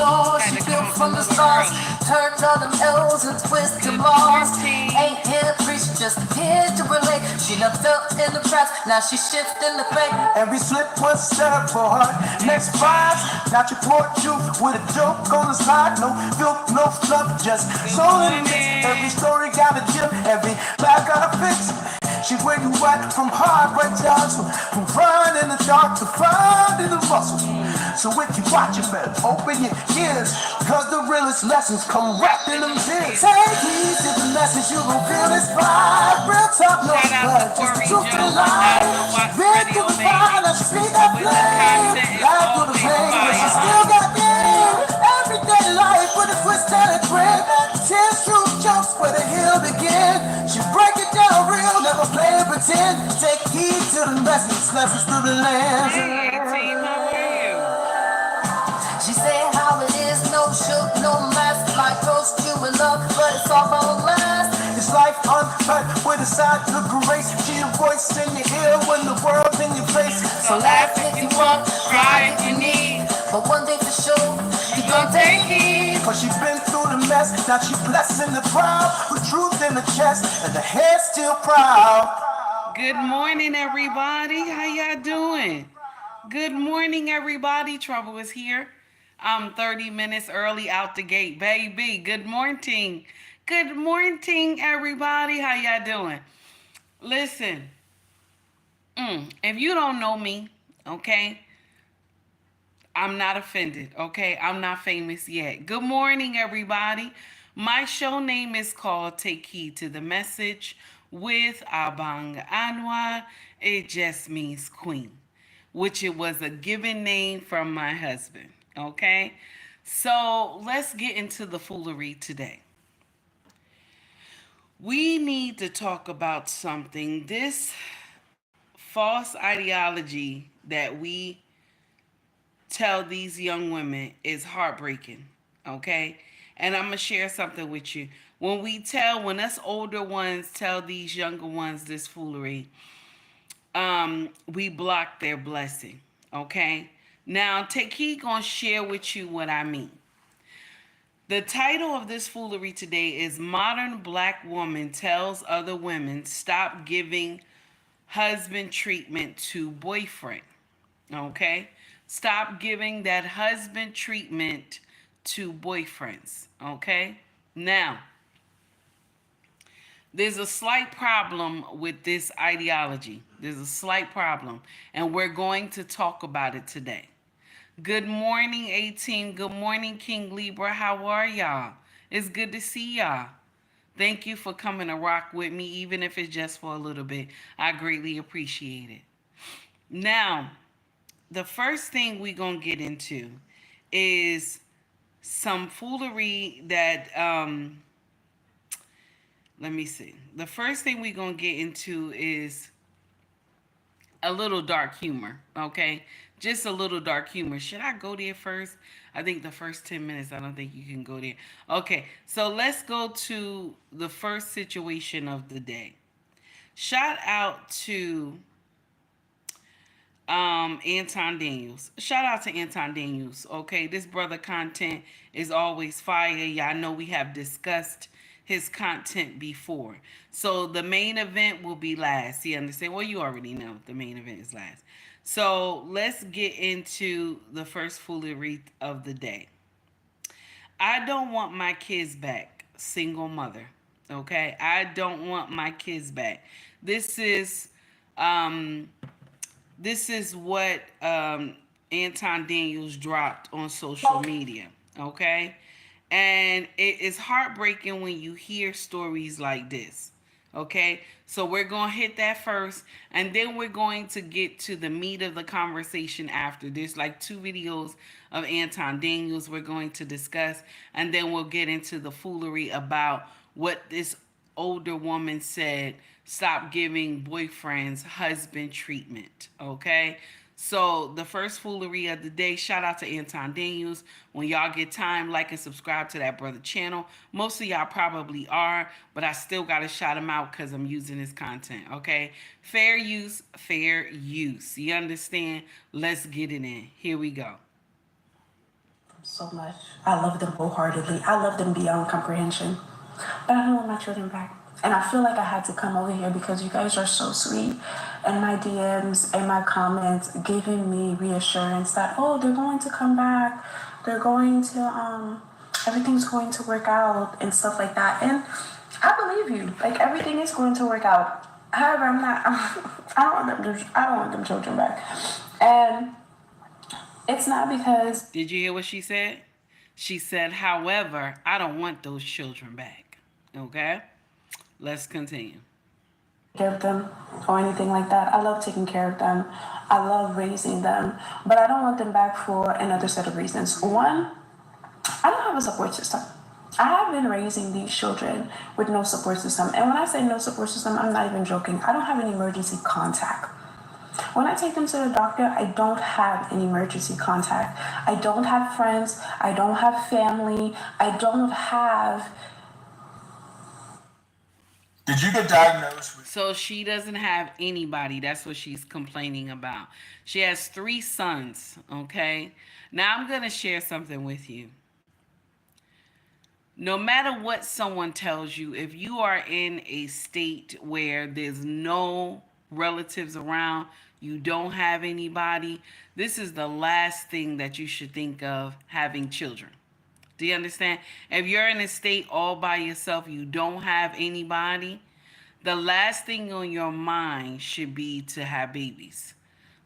shore. She built from the stars, turned all them L's and twist to Mars. Ain't here to preach, just here to relate. She never felt in the cracks, now she shifting the fate. Every slip was set up for her. Next prize, got your poor truth with a joke on the side. No filth, no fluff, just soul in the mix. Every story got a gem, every bag got a fix. She where you at from hard red jobs, from run in the dark to find in the muscles. So if you watch it, better open your ears, cause the realest lessons come wrapped in them tears. Take heed to the message, you gon' feel this vibe. Real talk, no blood, just the truth and lie. Red through the fire, let's see that flame. Life through the pain, but she still got game. Everyday life with a twist and a grin. Tears through jumps where the hill begin. She break it down real, never play and pretend. Take heed to the message, lessons through the land. Hey, team, how are you? She said how it is, no shook, no mask. Like toast you in love, but it's all gonna last. It's life uncut with a side to grace. She a voice in your ear when the world's in your face. So laugh if you want, cry if you need. But one thing for sure, you gon' take heed. Cause she been through the mess, now she blessing the crowd. With truth in the chest, and the head still proud. Good morning, everybody. How y'all doing? Good morning, everybody. Trouble is here. I'm 30 minutes early out the gate, baby. Good morning. Good morning, everybody. How y'all doing? Listen, if you don't know me, okay, I'm not offended, okay? I'm not famous yet. Good morning, everybody. My show name is called Take Heed to the Message with Abang Anwa. It just means queen, which it was a given name from my husband, okay? So let's get into the foolery today. We need to talk about something. This false ideology that we tell these young women is heartbreaking, okay? And I'm going to share something with you. When us older ones tell these younger ones this foolery, we block their blessing, okay? Now, Taki gonna share with you what I mean. The title of this foolery today is Modern Black Woman Tells Other Women Stop Giving Husband Treatment to Boyfriend, okay? Stop giving that husband treatment to boyfriends, okay? Now, there's a slight problem with this ideology. There's a slight problem, and we're going to talk about it today. Good morning, 18. Good morning, King Libra. How are y'all? It's good to see y'all. Thank you for coming to rock with me, even if it's just for a little bit. I greatly appreciate it. Now, the first thing we're going to get into is some foolery that, let me see. The first thing we're going to get into is a little dark humor, okay? Just a little dark humor. Should I go there first? I think the first 10 minutes, I don't think you can go there. Okay, so let's go to the first situation of the day. Shout out to Anton Daniels. Shout out to Anton Daniels. Okay, this brother content is always fire. Y'all know we have discussed his content before. So the main event will be last. You understand? Well, you already know the main event is last. So let's get into the first foolery of the day. I don't want my kids back. Single mother. Okay? I don't want my kids back. This is what Anton Daniels dropped on social media, okay? And it is heartbreaking when you hear stories like this, okay? So we're going to hit that first, and then we're going to get to the meat of the conversation after. There's like 2 videos of Anton Daniels we're going to discuss, and then we'll get into the foolery about what this older woman said. Stop giving boyfriends husband treatment, okay? So the first foolery of the day, shout out to Anton Daniels. When y'all get time, like and subscribe to that brother channel. Most of y'all probably are, but I still got to shout him out because I'm using his content, okay? Fair use, fair use. You understand? Let's get it in. Here we go. so much. I love them wholeheartedly. I love them beyond comprehension. But I don't want my children back. And I feel like I had to come over here because you guys are so sweet. And my DMs and my comments giving me reassurance that, oh, they're going to come back. They're going to, everything's going to work out and stuff like that. And I believe you. Like, everything is going to work out. However, I don't want them children back. And it's not because. Did you hear what she said? She said, however, I don't want those children back. Okay? Let's continue. Care of them or anything like that. I love taking care of them. I love raising them. But I don't want them back for another set of reasons. One, I don't have a support system. I have been raising these children with no support system. And when I say no support system, I'm not even joking. I don't have an emergency contact. When I take them to the doctor, I don't have an emergency contact. I don't have friends. I don't have family. I don't have. Did you get diagnosed with? So she doesn't have anybody. That's what she's complaining about. She has 3 sons, okay? Now I'm going to share something with you. No matter what someone tells you, if you are in a state where there's no relatives around, you don't have anybody, this is the last thing that you should think of, having children. Do you understand? If you're in a state all by yourself, you don't have anybody, the last thing on your mind should be to have babies.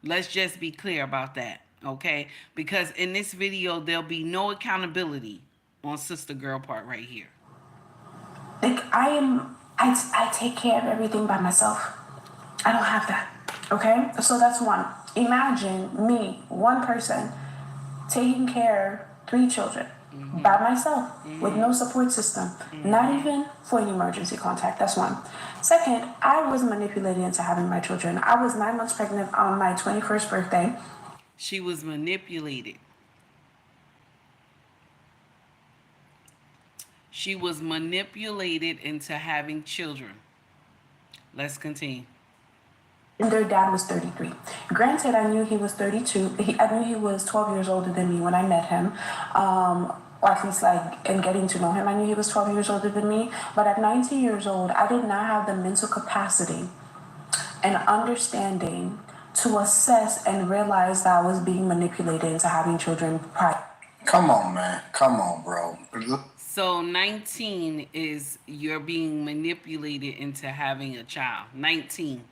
Let's just be clear about that, okay? Because in this video, there'll be no accountability on sister girl part right here. Like, I take care of everything by myself. I don't have that, okay? So that's one. Imagine me, one person, taking care of 3 children by myself with no support system, not even for an emergency contact. That's one. Second, I was manipulated into having my children. I was 9 months pregnant on my 21st birthday. She was manipulated. She was manipulated into having children. Let's continue. And their dad was 33. Granted, I knew he was 32. I knew he was 12 years older than me when I met him. Or at least, like, in getting to know him, I knew he was 12 years older than me. But at 19 years old, I did not have the mental capacity and understanding to assess and realize that I was being manipulated into having children prior. Come on, man. Come on, bro. So 19 is you're being manipulated into having a child. 19.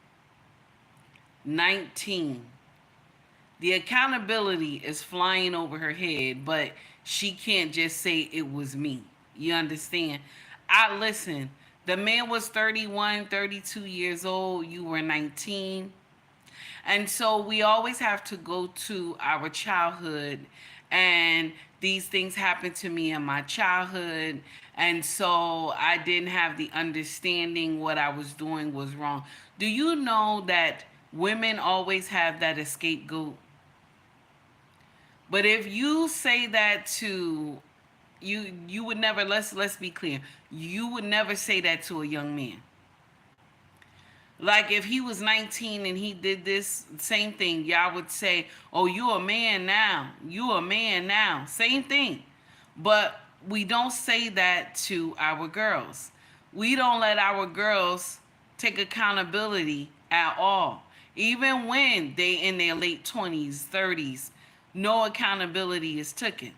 The accountability is flying over her head, but she can't just say it was me. You understand? Listen, the man was 31, 32 years old. You were 19. And so we always have to go to our childhood, and these things happened to me in my childhood. And so I didn't have the understanding what I was doing was wrong. Do you know that women always have that scapegoat? But if you say that to you would never, let's be clear, you would never say that to a young man. Like, if he was 19 and he did this same thing, y'all would say, oh, you a man now. You a man now. Same thing. But we don't say that to our girls. We don't let our girls take accountability at all. Even when they in their late 20s, 30s, no accountability is taken.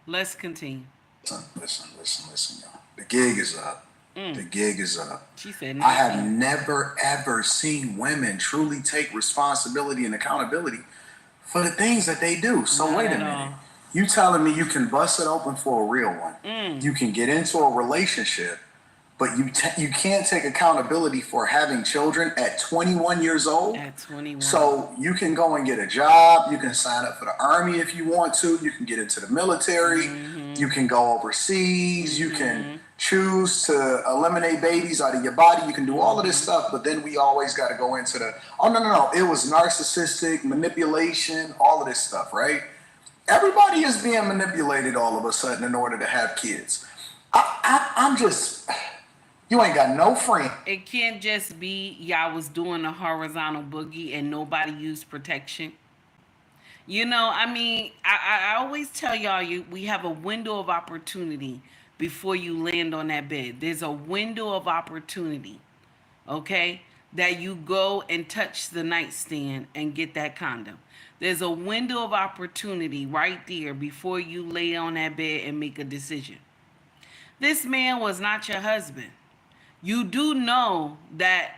Let's continue. Listen, y'all. The gig is up. The gig is up. She said, I have never, ever seen women truly take responsibility and accountability for the things that they do. So wait a minute. You telling me you can bust it open for a real one. You can get into a relationship, but you can't take accountability for having children at 21 years old. At 21. So you can go and get a job. You can sign up for the army if you want to. You can get into the military. You can go overseas. You can choose to eliminate babies out of your body. You can do all of this stuff, but then we always got to go into the, oh, no. It was narcissistic, manipulation, all of this stuff, right? Everybody is being manipulated all of a sudden in order to have kids. I'm just, you ain't got no friend. It can't just be y'all was doing a horizontal boogie and nobody used protection. You know, I mean, I always tell y'all, we have a window of opportunity before you land on that bed. There's a window of opportunity, okay, that you go and touch the nightstand and get that condom. There's a window of opportunity right there before you lay on that bed and make a decision. This man was not your husband. You do know that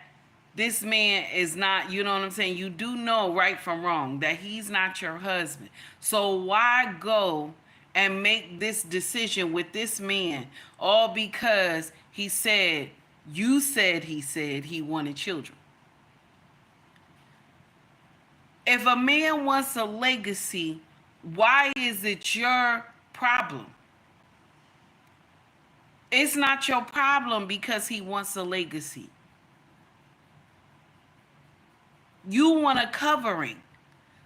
this man is not, you know what I'm saying? You do know right from wrong that he's not your husband. So why go and make this decision with this man all because he said, you said he wanted children? If a man wants a legacy, why is it your problem? It's not your problem because he wants a legacy. You want a covering.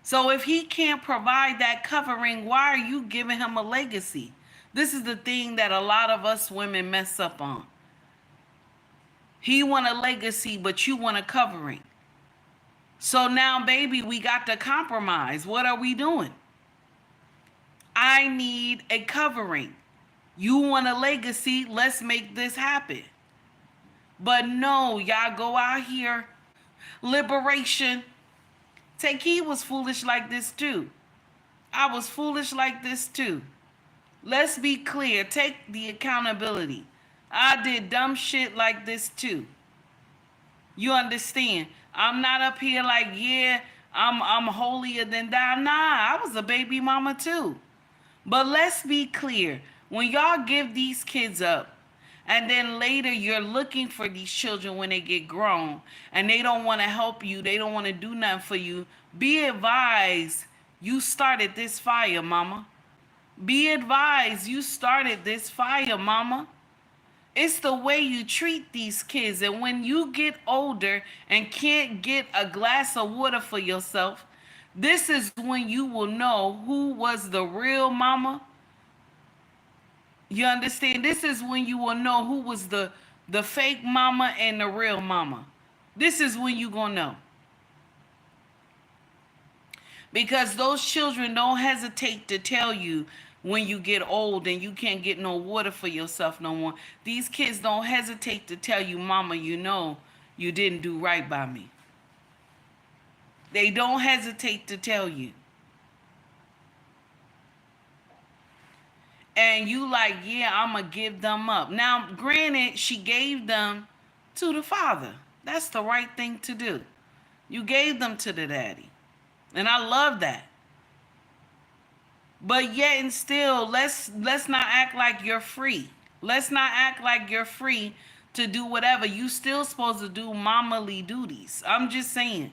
So if he can't provide that covering, why are you giving him a legacy? This is the thing that a lot of us women mess up on. He want a legacy, but you want a covering. So now, baby, we got to compromise. What are we doing? I need a covering. You want a legacy, let's make this happen. But no, y'all go out here, liberation. Takei was foolish like this too. I was foolish like this too. Let's be clear, take the accountability. I did dumb shit like this too. You understand? I'm not up here like, yeah, I'm holier than thou. Nah, I was a baby mama too. But let's be clear. When y'all give these kids up, and then later you're looking for these children when they get grown, and they don't want to help you, they don't want to do nothing for you, be advised, you started this fire, mama. Be advised, you started this fire, mama. It's the way you treat these kids. And when you get older and can't get a glass of water for yourself, this is when you will know who was the real mama. You understand? This is when you will know who was the fake mama and the real mama. This is when you gonna know. Because those children don't hesitate to tell you when you get old and you can't get no water for yourself no more. These kids don't hesitate to tell you, mama, you know you didn't do right by me. They don't hesitate to tell you. And you like, yeah, I'm going to give them up. Now, granted, she gave them to the father. That's the right thing to do. You gave them to the daddy. And I love that. But yet and still, let's not act like you're free. Let's not act like you're free to do whatever. You still supposed to do mamaly duties. I'm just saying.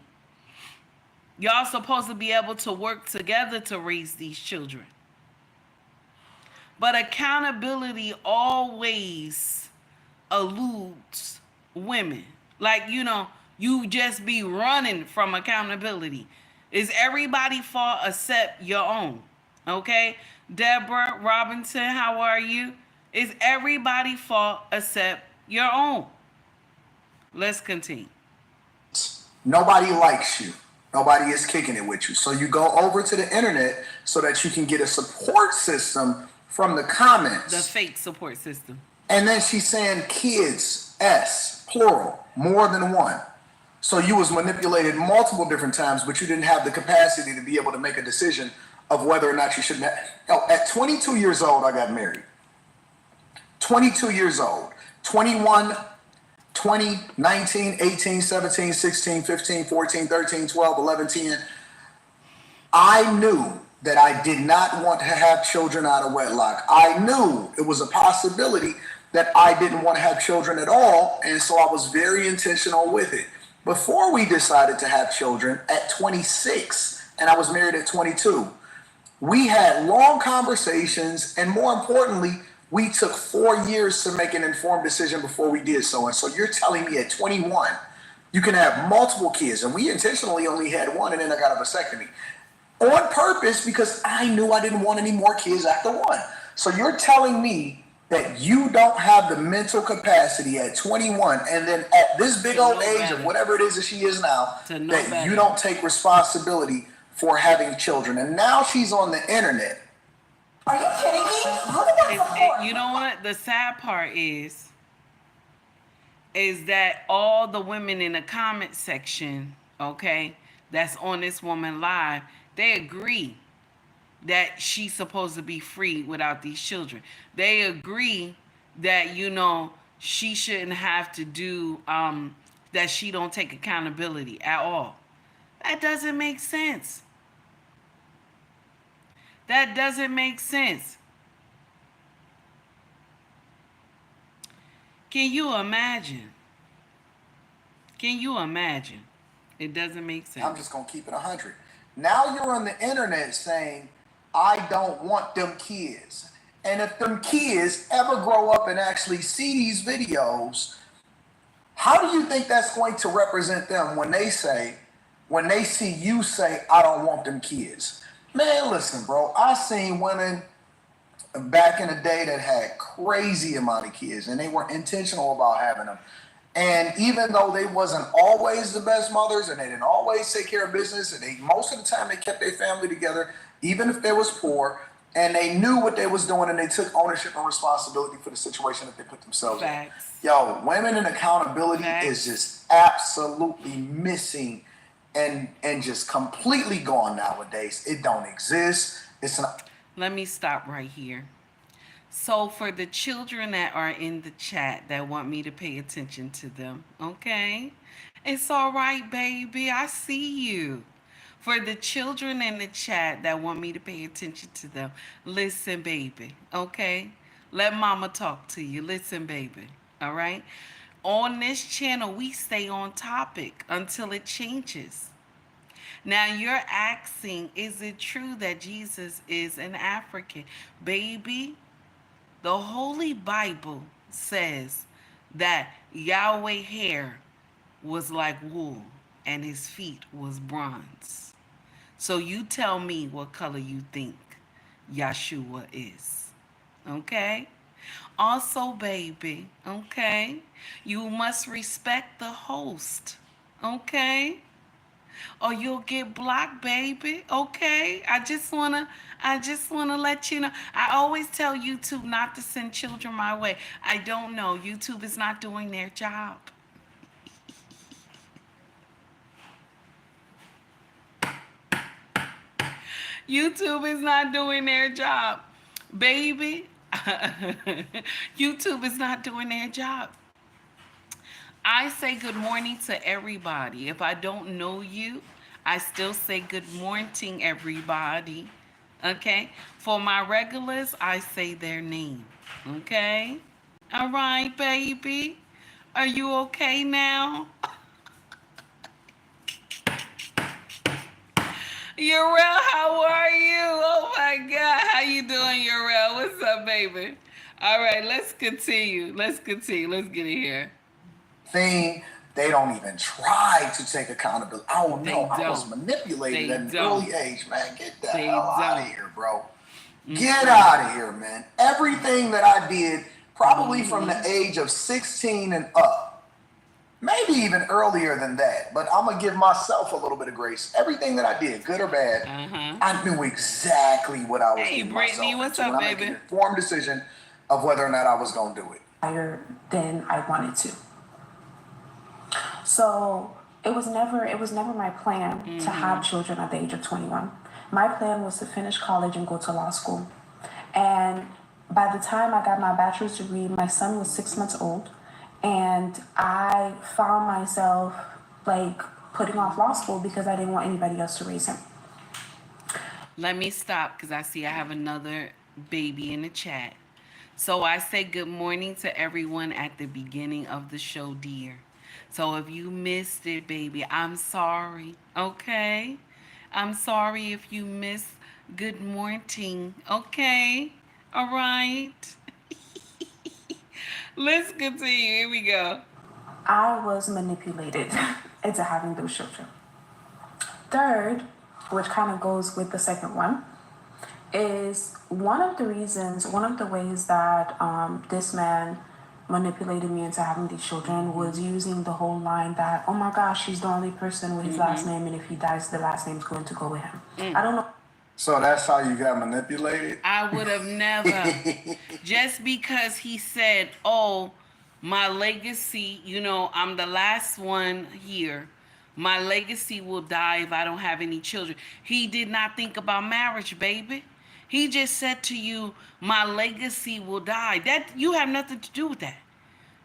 Y'all supposed to be able to work together to raise these children. But accountability always eludes women. Like, you know, you just be running from accountability. Is everybody's fault except your own? Okay? Deborah Robinson, how are you? Is everybody's fault except your own? Let's continue. Nobody likes you. Nobody is kicking it with you. So you go over to the internet so that you can get a support system from the comments. The fake support system. And then she's saying kids, S, plural, more than one. So you was manipulated multiple different times, but you didn't have the capacity to be able to make a decision of whether or not you should have. At 22 years old, I got married. 22 years old. 21, 20, 19, 18, 17, 16, 15, 14, 13, 12, 11, 10. I knew that I did not want to have children out of wedlock. I knew it was a possibility that I didn't want to have children at all, and so I was very intentional with it. Before we decided to have children at 26, and I was married at 22, we had long conversations, and more importantly, we took 4 years to make an informed decision before we did so. And so you're telling me at 21, you can have multiple kids, and we intentionally only had one, and then I got a vasectomy. On purpose, because I knew I didn't want any more kids after one. So you're telling me that you don't have the mental capacity at 21, and then at this big old age of whatever it is that she is now, that you don't take responsibility for having children. And now she's on the internet. Are you kidding me? Look at that support. You know what? The sad part is that all the women in the comment section, okay, that's on this woman live, they agree that she's supposed to be free without these children. They agree that, you know, she shouldn't have to do, that she don't take accountability at all. That doesn't make sense. That doesn't make sense. Can you imagine? Can you imagine? It doesn't make sense. I'm just going to keep it 100. Now you're on the internet saying, I don't want them kids. And if them kids ever grow up and actually see these videos, how do you think that's going to represent them when they see you say, I don't want them kids? Man, listen, bro, I seen women back in the day that had crazy amount of kids, and they were intentional about having them. And even though they wasn't always the best mothers, and they didn't always take care of business, and most of the time they kept their family together, even if they was poor, and they knew what they was doing, and they took ownership and responsibility for the situation that they put themselves in. Yo, women and accountability is just absolutely missing and just completely gone nowadays. It don't exist. It's not. Let me stop right here. So for the children that are in the chat that want me to pay attention to them, okay? It's all right, baby. I see you. For the children in the chat that want me to pay attention to them, listen, baby, okay? Let mama talk to you. Listen, baby, all right? On this channel, we stay on topic until it changes. Now, you're asking, is it true that Jesus is an African? Baby, the Holy Bible says that Yahweh's hair was like wool and his feet was bronze. So you tell me what color you think Yeshua is. Okay? Also, baby, okay, you must respect the host. Okay? Or you'll get blocked, baby. Okay? I just wanna let you know. I always tell YouTube not to send children my way. I don't know. YouTube is not doing their job. YouTube is not doing their job. Baby, YouTube is not doing their job. I say good morning to everybody. If I don't know you, I still say good morning, everybody. Okay? For my regulars, I say their name. Okay? All right, baby. Are you okay now? Yurel, how are you? Oh my God. How you doing, Yurel? What's up, baby? All right, let's continue. Let's get in here. Thing, they don't even try to take accountability. I don't know. I was manipulated at an early age, man. Get the hell out of here, bro. Get out of here, man. Everything that I did, probably from the age of 16 and up, maybe even earlier than that, but I'm going to give myself a little bit of grace. Everything that I did, good or bad, I knew exactly what I was doing. Hey, Brittany, what's up, baby? I made an informed decision of whether or not I was going to do it. Higher than I wanted to. So it was never my plan to have children at the age of 21. My plan was to finish college and go to law school. And by the time I got my bachelor's degree, my son was 6 months old. And I found myself like putting off law school because I didn't want anybody else to raise him. Let me stop because I see I have another baby in the chat. So I say good morning to everyone at the beginning of the show, dear. So if you missed it, baby, I'm sorry, okay? I'm sorry if you missed good morning, okay? All right? Let's continue. Here we go. I was manipulated into having those children. Third, which kind of goes with the second one, is one of the ways that this man manipulated me into having these children was using the whole line that, oh my gosh, she's the only person with his last name, and if he dies, the last name's going to go with him. I don't know. So that's how you got manipulated? I would have never. Just because he said, oh, my legacy, you know, I'm the last one here. My legacy will die if I don't have any children. He did not think about marriage, baby. He just said to you, my legacy will die. That you have nothing to do with that.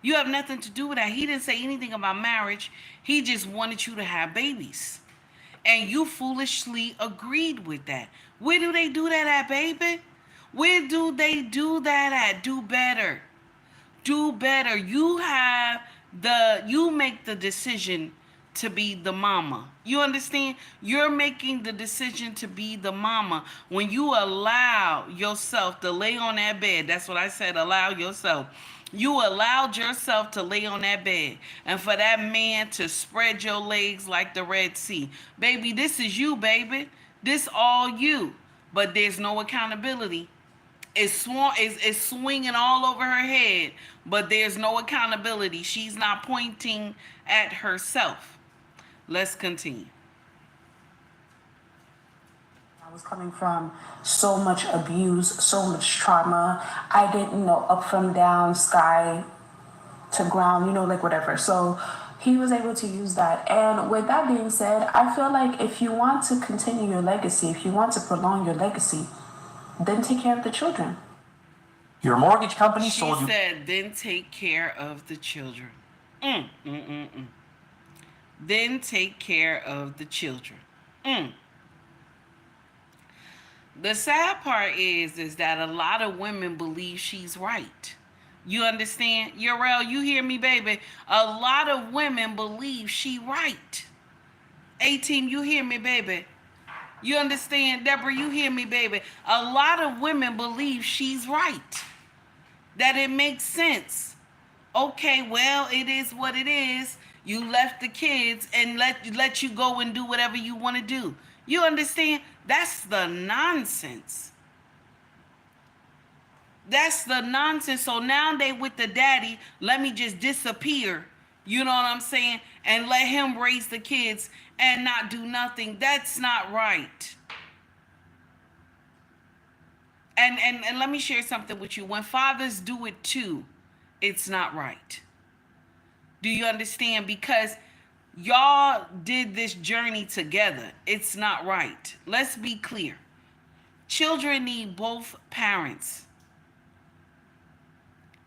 You have nothing to do with that. He didn't say anything about marriage. He just wanted you to have babies. And you foolishly agreed with that. Where do they do that at, baby? Where do they do that at? Do better. Do better. You make the decision to be the mama. You understand? You're making the decision to be the mama. When you allow yourself to lay on that bed, that's what I said, allow yourself. You allowed yourself to lay on that bed and for that man to spread your legs like the Red Sea. Baby, this is you, baby. This all you. But there's no accountability. It's swinging all over her head, but there's no accountability. She's not pointing at herself. Let's continue. I was coming from so much abuse, so much trauma. I didn't know up from down, sky to ground, you know, like whatever. So he was able to use that. And with that being said, I feel like if you want to continue your legacy, if you want to prolong your legacy, then take care of the children. Your mortgage company sold you. She said, then take care of the children. Then take care of the children. The sad part is that a lot of women believe she's right. You understand? Yurel, you hear me, baby? A lot of women believe she right. A-Team, you hear me, baby? You understand? Deborah, you hear me, baby? A lot of women believe she's right. That it makes sense. Okay, well, it is what it is. You left the kids and let you go and do whatever you want to do. You understand? That's the nonsense. That's the nonsense. So now they with the daddy, let me just disappear. You know what I'm saying? And let him raise the kids and not do nothing. That's not right. And let me share something with you. When fathers do it too, it's not right. Do you understand? Because y'all did this journey together. It's not right. Let's be clear. Children need both parents.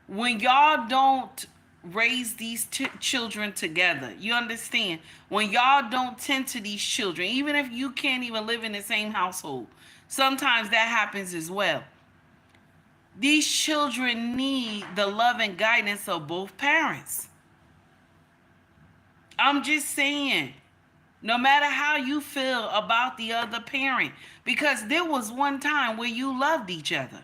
When y'all don't raise these children together, you understand? When y'all don't tend to these children, even if you can't even live in the same household, sometimes that happens as well. These children need the love and guidance of both parents. I'm just saying, no matter how you feel about the other parent, because there was one time where you loved each other.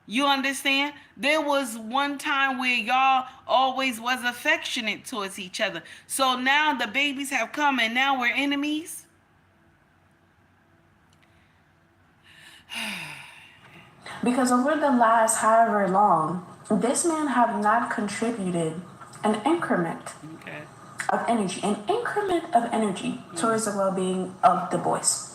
You understand? There was one time where y'all always was affectionate towards each other. So now the babies have come and now we're enemies. Because over the last however long, this man have not contributed an increment of energy, towards the well-being of the boys.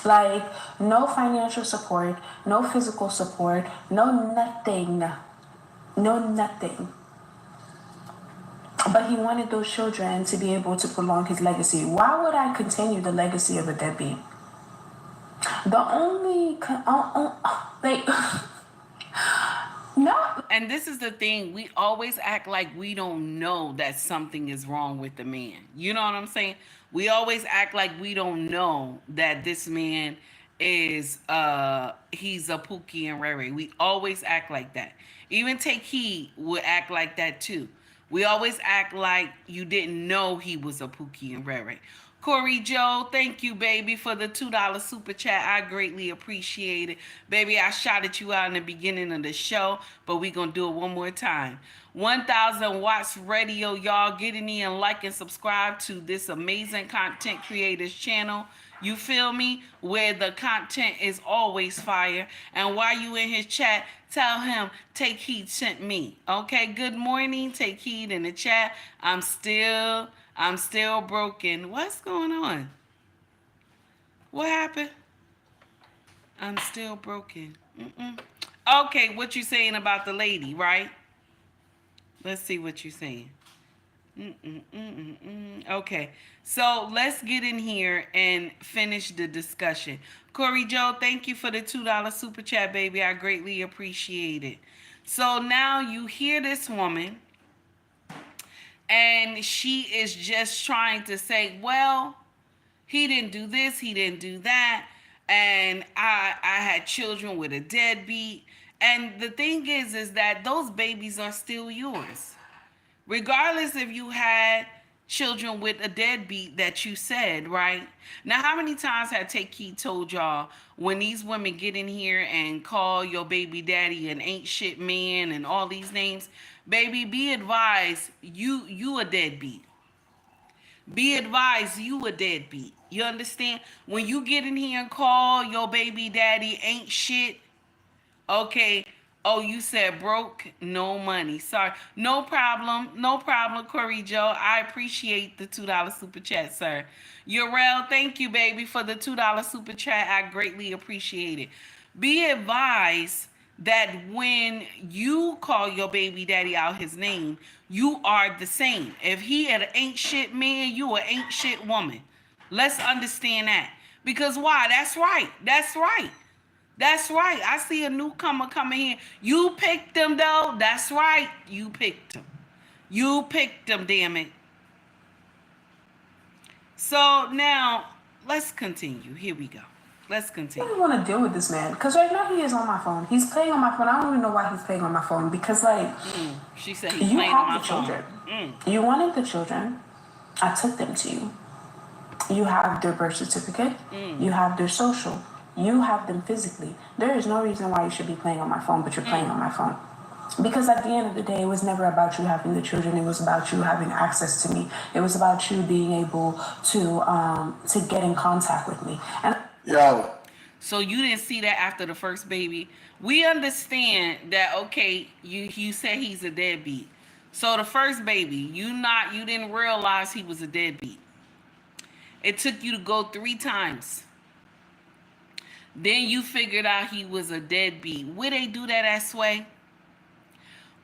Like, no financial support, no physical support, no nothing. But he wanted those children to be able to prolong his legacy. Why would I continue the legacy of a deadbeat? The only, no. And this is the thing. We always act like we don't know that something is wrong with the man. You know what I'm saying? We always act like we don't know that this man is, he's a Pookie and Ray. We always act like that. Even Take Heed would act like that too. We always act like you didn't know he was a Pookie and Ray. Corey Joe, thank you, baby, for the $2 super chat. I greatly appreciate it. Baby, I shouted you out in the beginning of the show, but we're going to do it one more time. 1,000 watts radio, y'all. Get in here and like and subscribe to this amazing content creators channel. You feel me? Where the content is always fire. And while you in his chat, tell him Take Heed sent me. Okay, good morning. Take Heed in the chat. I'm still broken. What's going on? What happened? I'm still broken. Okay, what you saying about the lady, right? Let's see what you're saying. Okay, so let's get in here and finish the discussion. Corey Joe, thank you for the $2 super chat, baby. I greatly appreciate it. So now you hear this woman, and she is just trying to say, well, he didn't do this, he didn't do that, and I had children with a deadbeat. And the thing is that those babies are still yours. Regardless if you had children with a deadbeat that you said, right? Now, how many times had Take Heed told y'all when these women get in here and call your baby daddy an ain't shit man and all these names? Baby, be advised, you a deadbeat. Be advised, you a deadbeat. You understand? When you get in here and call your baby daddy ain't shit, okay. Oh, you said broke, no money. Sorry. No problem. No problem, Corey Joe. I appreciate the $2 super chat, sir. Yurel, thank you, baby, for the $2 super chat. I greatly appreciate it. Be advised that when you call your baby daddy out his name, you are the same. If he an ain't shit man, you an ain't shit woman. Let's understand that. Because why? That's right. That's right. That's right. I see a newcomer coming here. You picked them, though. That's right. You picked them. You picked them, damn it. So now, let's continue. Here we go. Let's I continue. don't want to deal with this man because right now he is on my phone. He's playing on my phone. I don't even know why he's playing on my phone because, like, She said he's you playing on my have the phone. children. You wanted the children. I took them to you. You have their birth certificate. You have their social. You have them physically. There is no reason why you should be playing on my phone, but you're playing on my phone. Because at the end of the day, it was never about you having the children. It was about you having access to me. It was about you being able to get in contact with me. And Yo, So you didn't see that after the first baby. We understand that, okay, you said he's a deadbeat. So the first baby, you didn't realize he was a deadbeat. It took you to go 3 times. Then you figured out he was a deadbeat. Where they do that at Sway?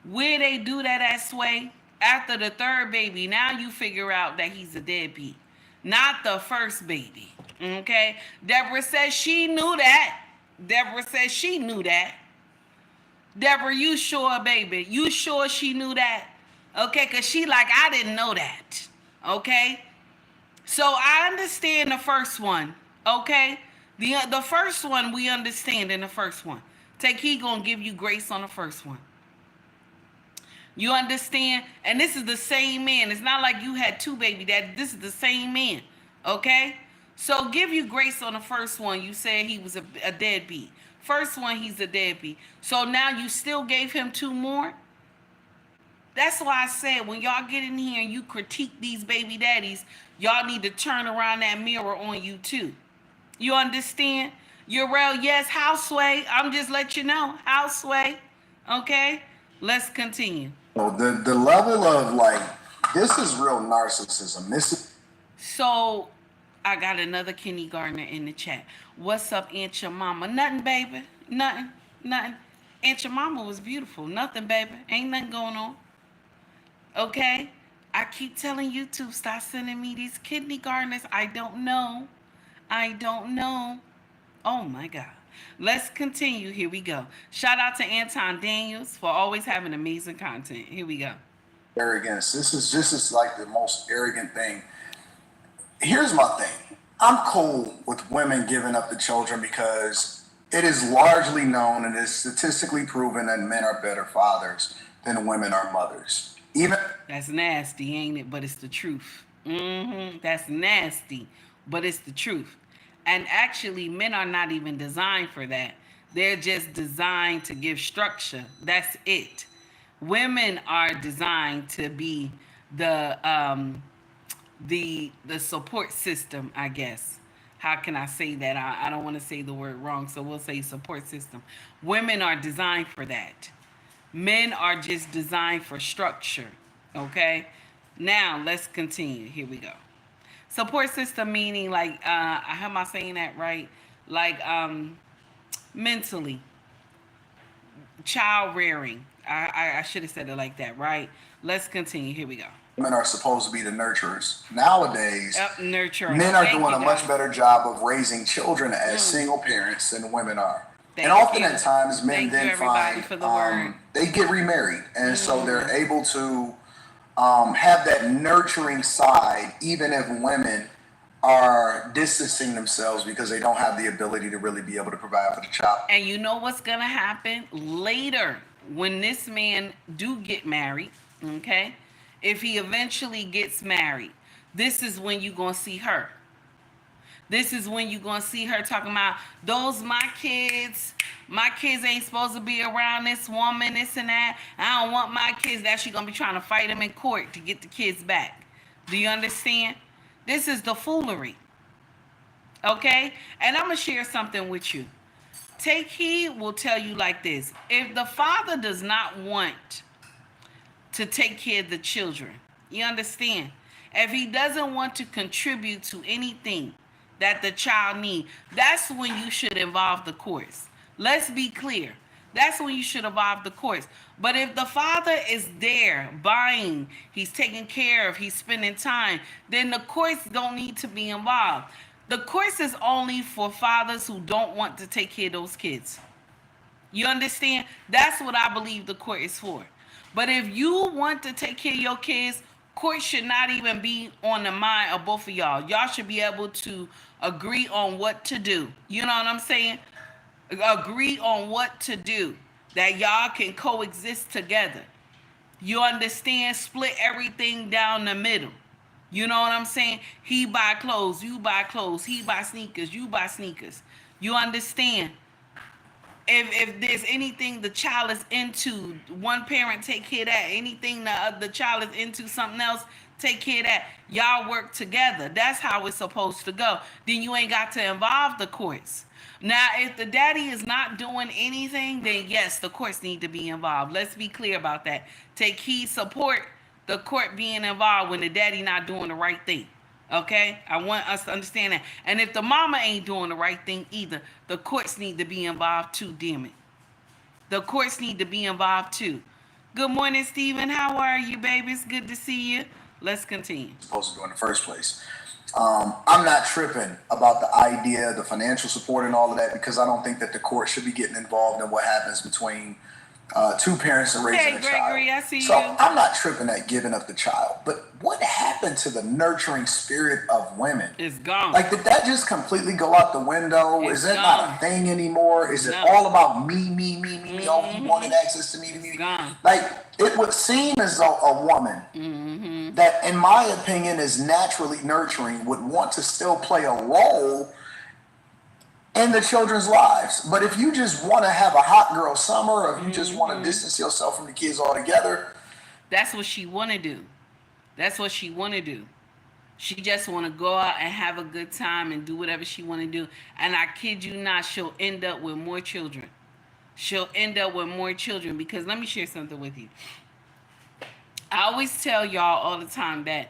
Where they do that at Sway? After the third baby, now you figure out that he's a deadbeat. Not the first baby. Okay? Deborah says she knew that. Deborah says she knew that. Deborah, you sure, baby? You sure she knew that? Okay? Because she like, I didn't know that. Okay? So I understand the first one. Okay? The first one we understand in the first one. Take Heed gonna give you grace on the first one. You understand? And this is the same man. It's not like you had 2 baby daddies. This is the same man. Okay? So give you grace on the first one. You said he was a deadbeat. First one, he's a deadbeat. So now you still gave him 2 more? That's why I said when y'all get in here and you critique these baby daddies, y'all need to turn around that mirror on you too. You understand? Yurel, yes, Houseway. I'm just let you know. Houseway. Okay? Let's continue. the level of like, this is real narcissism. This is So I got another kindergartner in the chat. What's up, Aunt your mama? Nothing, baby. Nothing. Nothing. Aunt your mama was beautiful. Nothing, baby. Ain't nothing going on. Okay? I keep telling YouTube, stop sending me these kindergartners. I don't know. I don't know. Oh my God. Let's continue. Here we go. Shout out to Anton Daniels for always having amazing content. Here we go. arrogance. This is like the most arrogant thing. Here's my thing. I'm cool with women giving up the children because it is largely known and is statistically proven that men are better fathers than women are mothers. Even That's nasty, ain't it? But it's the truth. That's nasty, but it's the truth. And actually, men are not even designed for that. They're just designed to give structure. That's it. Women are designed to be the support system, I guess. how can I say that? I don't want to say the word wrong, so we'll say support system. Women are designed for that. Men are just designed for structure. Okay? Now, let's continue. Here we go. Support system meaning like, how am I saying that right? Like, mentally, child rearing. I should have said it like that, right? Let's continue. Here we go. Women are supposed to be the nurturers. Nowadays, nurturing. men are Thank doing you, a much guys. better job of raising children as single parents than women are. Thank and often you. at times, men Thank you, then everybody, find for the word. they get remarried, and so they're able to have that nurturing side, even if women are distancing themselves because they don't have the ability to really be able to provide for the child. And you know what's gonna happen later when this man do get married, okay? If he eventually gets married, this is when you gonna see her. This is when you gonna see her talking about those my kids. My kids ain't supposed to be around this woman, this and that. I don't want my kids. That she gonna be trying to fight him in court to get the kids back. Do you understand? This is the foolery. Okay? And I'm gonna share something with you. Take Heed will tell you like this. If the father does not want to take care of the children, you understand? If he doesn't want to contribute to anything that the child needs, that's when you should involve the courts. Let's be clear. That's when you should involve the courts. But if the father is there buying, he's taking care of, he's spending time, then the courts don't need to be involved. The courts is only for fathers who don't want to take care of those kids. You understand? That's what I believe the court is for. But if you want to take care of your kids, court should not even be on the mind of both of y'all. Y'all should be able to agree on what to do. You know what I'm saying? Agree on what to do. That y'all can coexist together. You understand? Split everything down the middle. You know what I'm saying? He buy clothes, you buy clothes. He buy sneakers, you buy sneakers. You understand? If there's anything the child is into, one parent take care of that. Anything the child is into, something else, take care of that. Y'all work together. That's how it's supposed to go. Then you ain't got to involve the courts. Now, if the daddy is not doing anything, then yes, the courts need to be involved. Let's be clear about that. Take Heed, support the court being involved when the daddy not doing the right thing. Okay? I want us to understand that. And if the mama ain't doing the right thing either, the courts need to be involved too, damn it. The courts need to be involved too. Good morning, Stephen. How are you, baby? It's good to see you. Let's continue. Supposed to do in the first place. I'm not tripping about the idea, the financial support and all of that, because I don't think that the court should be getting involved in what happens between two parents and raising a Gregory, child. I see so you. I'm not tripping at giving up the child. But what happened to the nurturing spirit of women? It's gone. Like, did that just completely go out the window? It's Is it gone. not a thing anymore? Is it No. all about me? Oh, he wanted access to me. Gone. Like, it would seem as though a woman that, in my opinion, is naturally nurturing would want to still play a role in the children's lives. But if you just want to have a hot girl summer, or if you just want to distance yourself from the kids altogether, that's what she want to do. That's what she want to do. She just want to go out and have a good time and do whatever she want to do. And I kid you not, she'll end up with more children. She'll end up with more children, because let me share something with you. I always tell y'all all the time that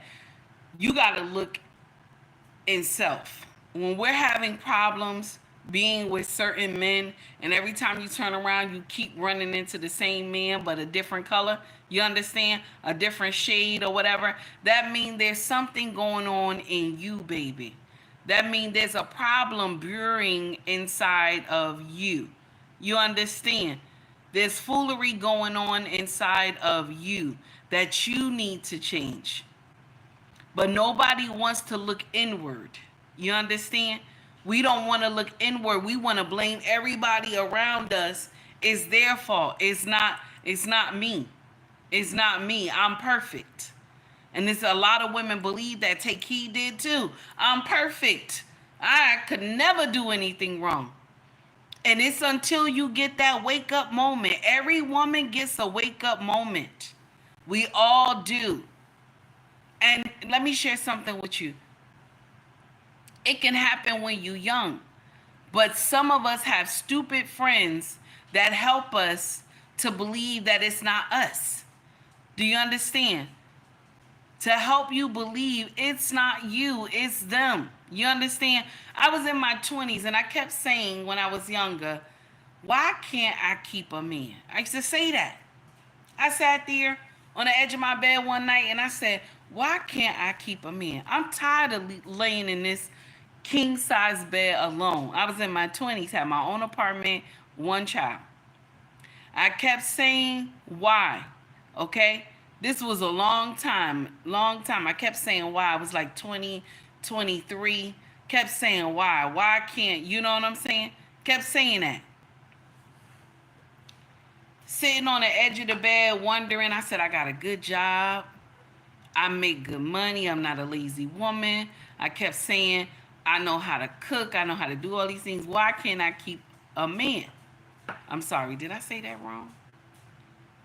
you got to look in self. When we're having problems being with certain men, and every time you turn around, you keep running into the same man, but a different color, you understand? A different shade or whatever. That means there's something going on in you, baby. That means there's a problem brewing inside of you. You understand? There's foolery going on inside of you that you need to change. But nobody wants to look inward. You understand? We don't want to look inward. We want to blame everybody around us. It's their fault. It's not me. It's not me. I'm perfect. And there's a lot of women believe that. Take Heed did too. I'm perfect. I could never do anything wrong. And it's until you get that wake up moment. Every woman gets a wake up moment. We all do. And let me share something with you. It can happen when you're young. But some of us have stupid friends that help us to believe that it's not us. Do you understand? To help you believe it's not you, it's them. You understand? I was in my 20s and I kept saying when I was younger, why can't I keep a man? I used to say that. I sat there on the edge of my bed one night and I said, why can't I keep a man? I'm tired of laying in this king size bed alone. I was in my 20s, had my own apartment, one child. I kept saying why, okay? This was a long time. I kept saying why. I was like 20, 23. Kept saying why. Why can't, you know what I'm saying? Kept saying that. Sitting on the edge of the bed wondering, I said, I got a good job. I make good money. I'm not a lazy woman. I kept saying, I know how to cook. I know how to do all these things. Why can't I keep a man? I'm sorry. Did I say that wrong?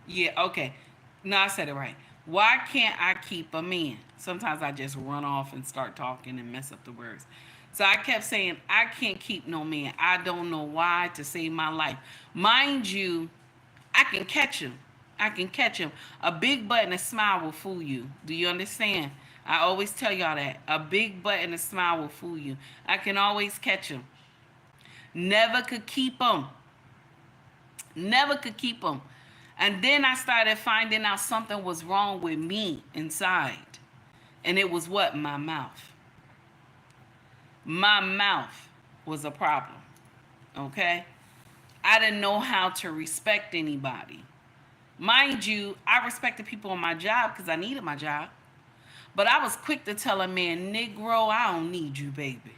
Yeah, okay. No, I said it right. Why can't I keep a man? Sometimes I just run off and start talking and mess up the words. So I kept saying, I can't keep no man. I don't know why to save my life. Mind you, I can catch him. I can catch him. A big butt and a smile will fool you. Do you understand? I always tell y'all that. A big butt and a smile will fool you. I can always catch him. Never could keep him. Never could keep him. And then I started finding out something was wrong with me inside. And it was what? My mouth. My mouth was a problem. Okay? I didn't know how to respect anybody. Mind you, I respected people on my job because I needed my job. But I was quick to tell a man, Negro, I don't need you, baby.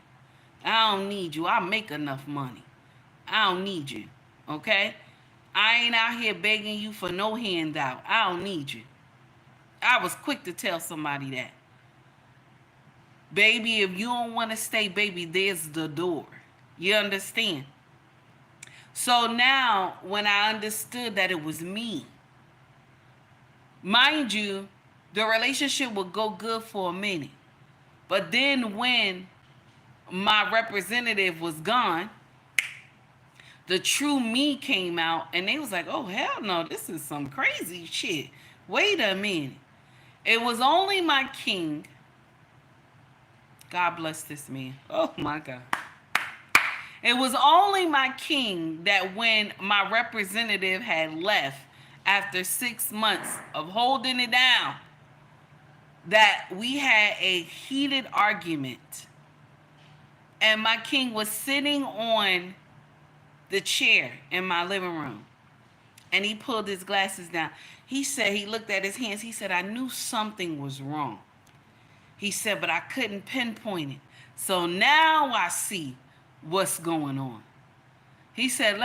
I don't need you. I make enough money. I don't need you. Okay? I ain't out here begging you for no handout. I don't need you. I was quick to tell somebody that. Baby, if you don't want to stay, baby, there's the door. You understand? So now, when I understood that it was me, mind you, the relationship would go good for a minute. But then when my representative was gone, the true me came out and they was like, oh, hell no, this is some crazy shit. Wait a minute. It was only my king. God bless this man. Oh, my God. It was only my king that when my representative had left after 6 months of holding it down, that we had a heated argument. And my king was sitting on the chair in my living room. And he pulled his glasses down. He said, he looked at his hands. He said, I knew something was wrong. He said, but I couldn't pinpoint it. So now I see what's going on. He said,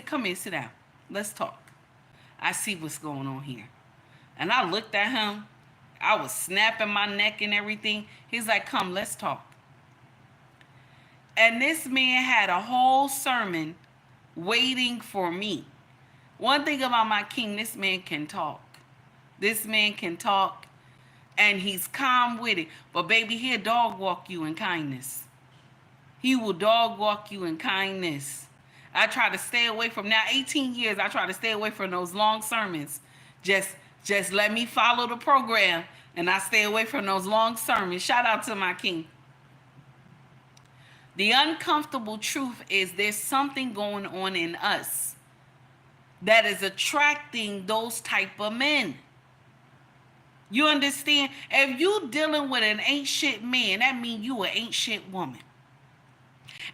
come here, sit down. Let's talk. I see what's going on here. And I looked at him. I was snapping my neck and everything. He's like, come, let's talk. And this man had a whole sermon waiting for me. One thing about my king, this man can talk. This man can talk, and he's calm with it. But baby, he'll dog walk you in kindness. He will dog walk you in kindness. I try to stay away from, now 18 years, I try to stay away from those long sermons. Just let me follow the program, and I stay away from those long sermons. Shout out to my king. The uncomfortable truth is there's something going on in us that is attracting those type of men. You understand? If you dealing with an ain't shit man, that means you an ain't shit woman.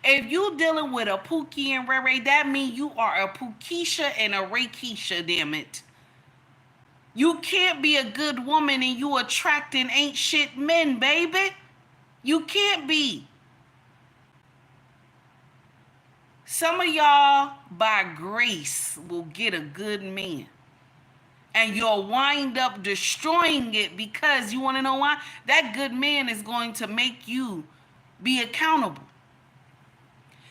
If you dealing with a Pookie and Ray Ray, that means you are a Pookisha and a Raykisha, damn it. You can't be a good woman and you attracting ain't shit men, baby. You can't be. Some of y'all, by grace, will get a good man. And you'll wind up destroying it because you want to know why? That good man is going to make you be accountable.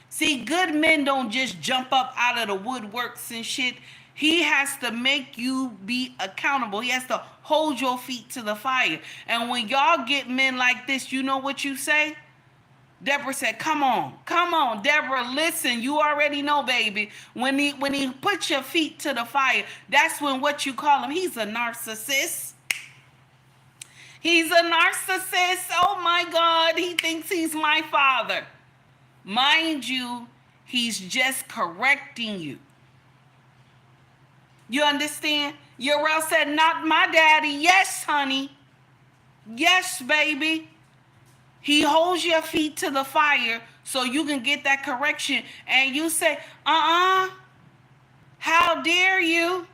See, good men don't just jump up out of the woodworks and shit. He has to make you be accountable. He has to hold your feet to the fire. And when y'all get men like this, you know what you say? Deborah said, come on, Deborah, listen, you already know, baby. When he puts your feet to the fire, that's when what you call him, he's a narcissist. He's a narcissist. Oh my God, he thinks he's my father. Mind you, he's just correcting you. You understand? Yurel said, not my daddy. Yes, honey. Yes, baby. He holds your feet to the fire so you can get that correction. And you say, how dare you?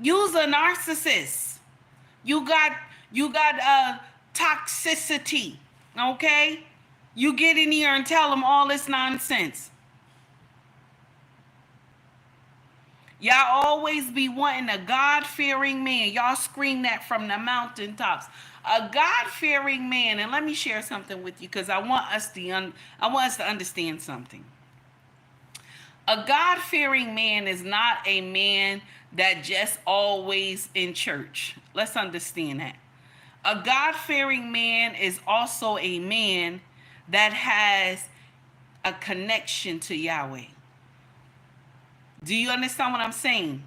You's a narcissist. You got toxicity, okay? You get in here and tell them all this nonsense. Y'all always be wanting a God-fearing man. Y'all scream that from the mountaintops. A God-fearing man, and let me share something with you because I want us to understand something. A God-fearing man is not a man that just always in church. Let's understand that. A God-fearing man is also a man that has a connection to Yahweh. Do you understand what I'm saying?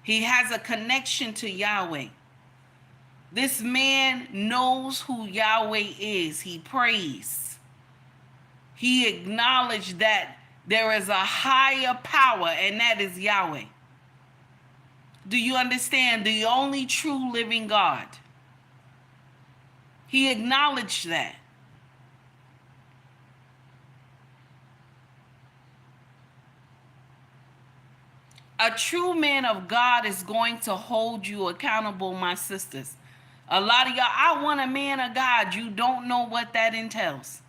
He has a connection to Yahweh. This man knows who Yahweh is. He prays. He acknowledged that there is a higher power, and that is Yahweh. Do you understand? The only true living God. He acknowledged that. A true man of God is going to hold you accountable, my sisters. A lot of y'all, I want a man of God. You don't know what that entails.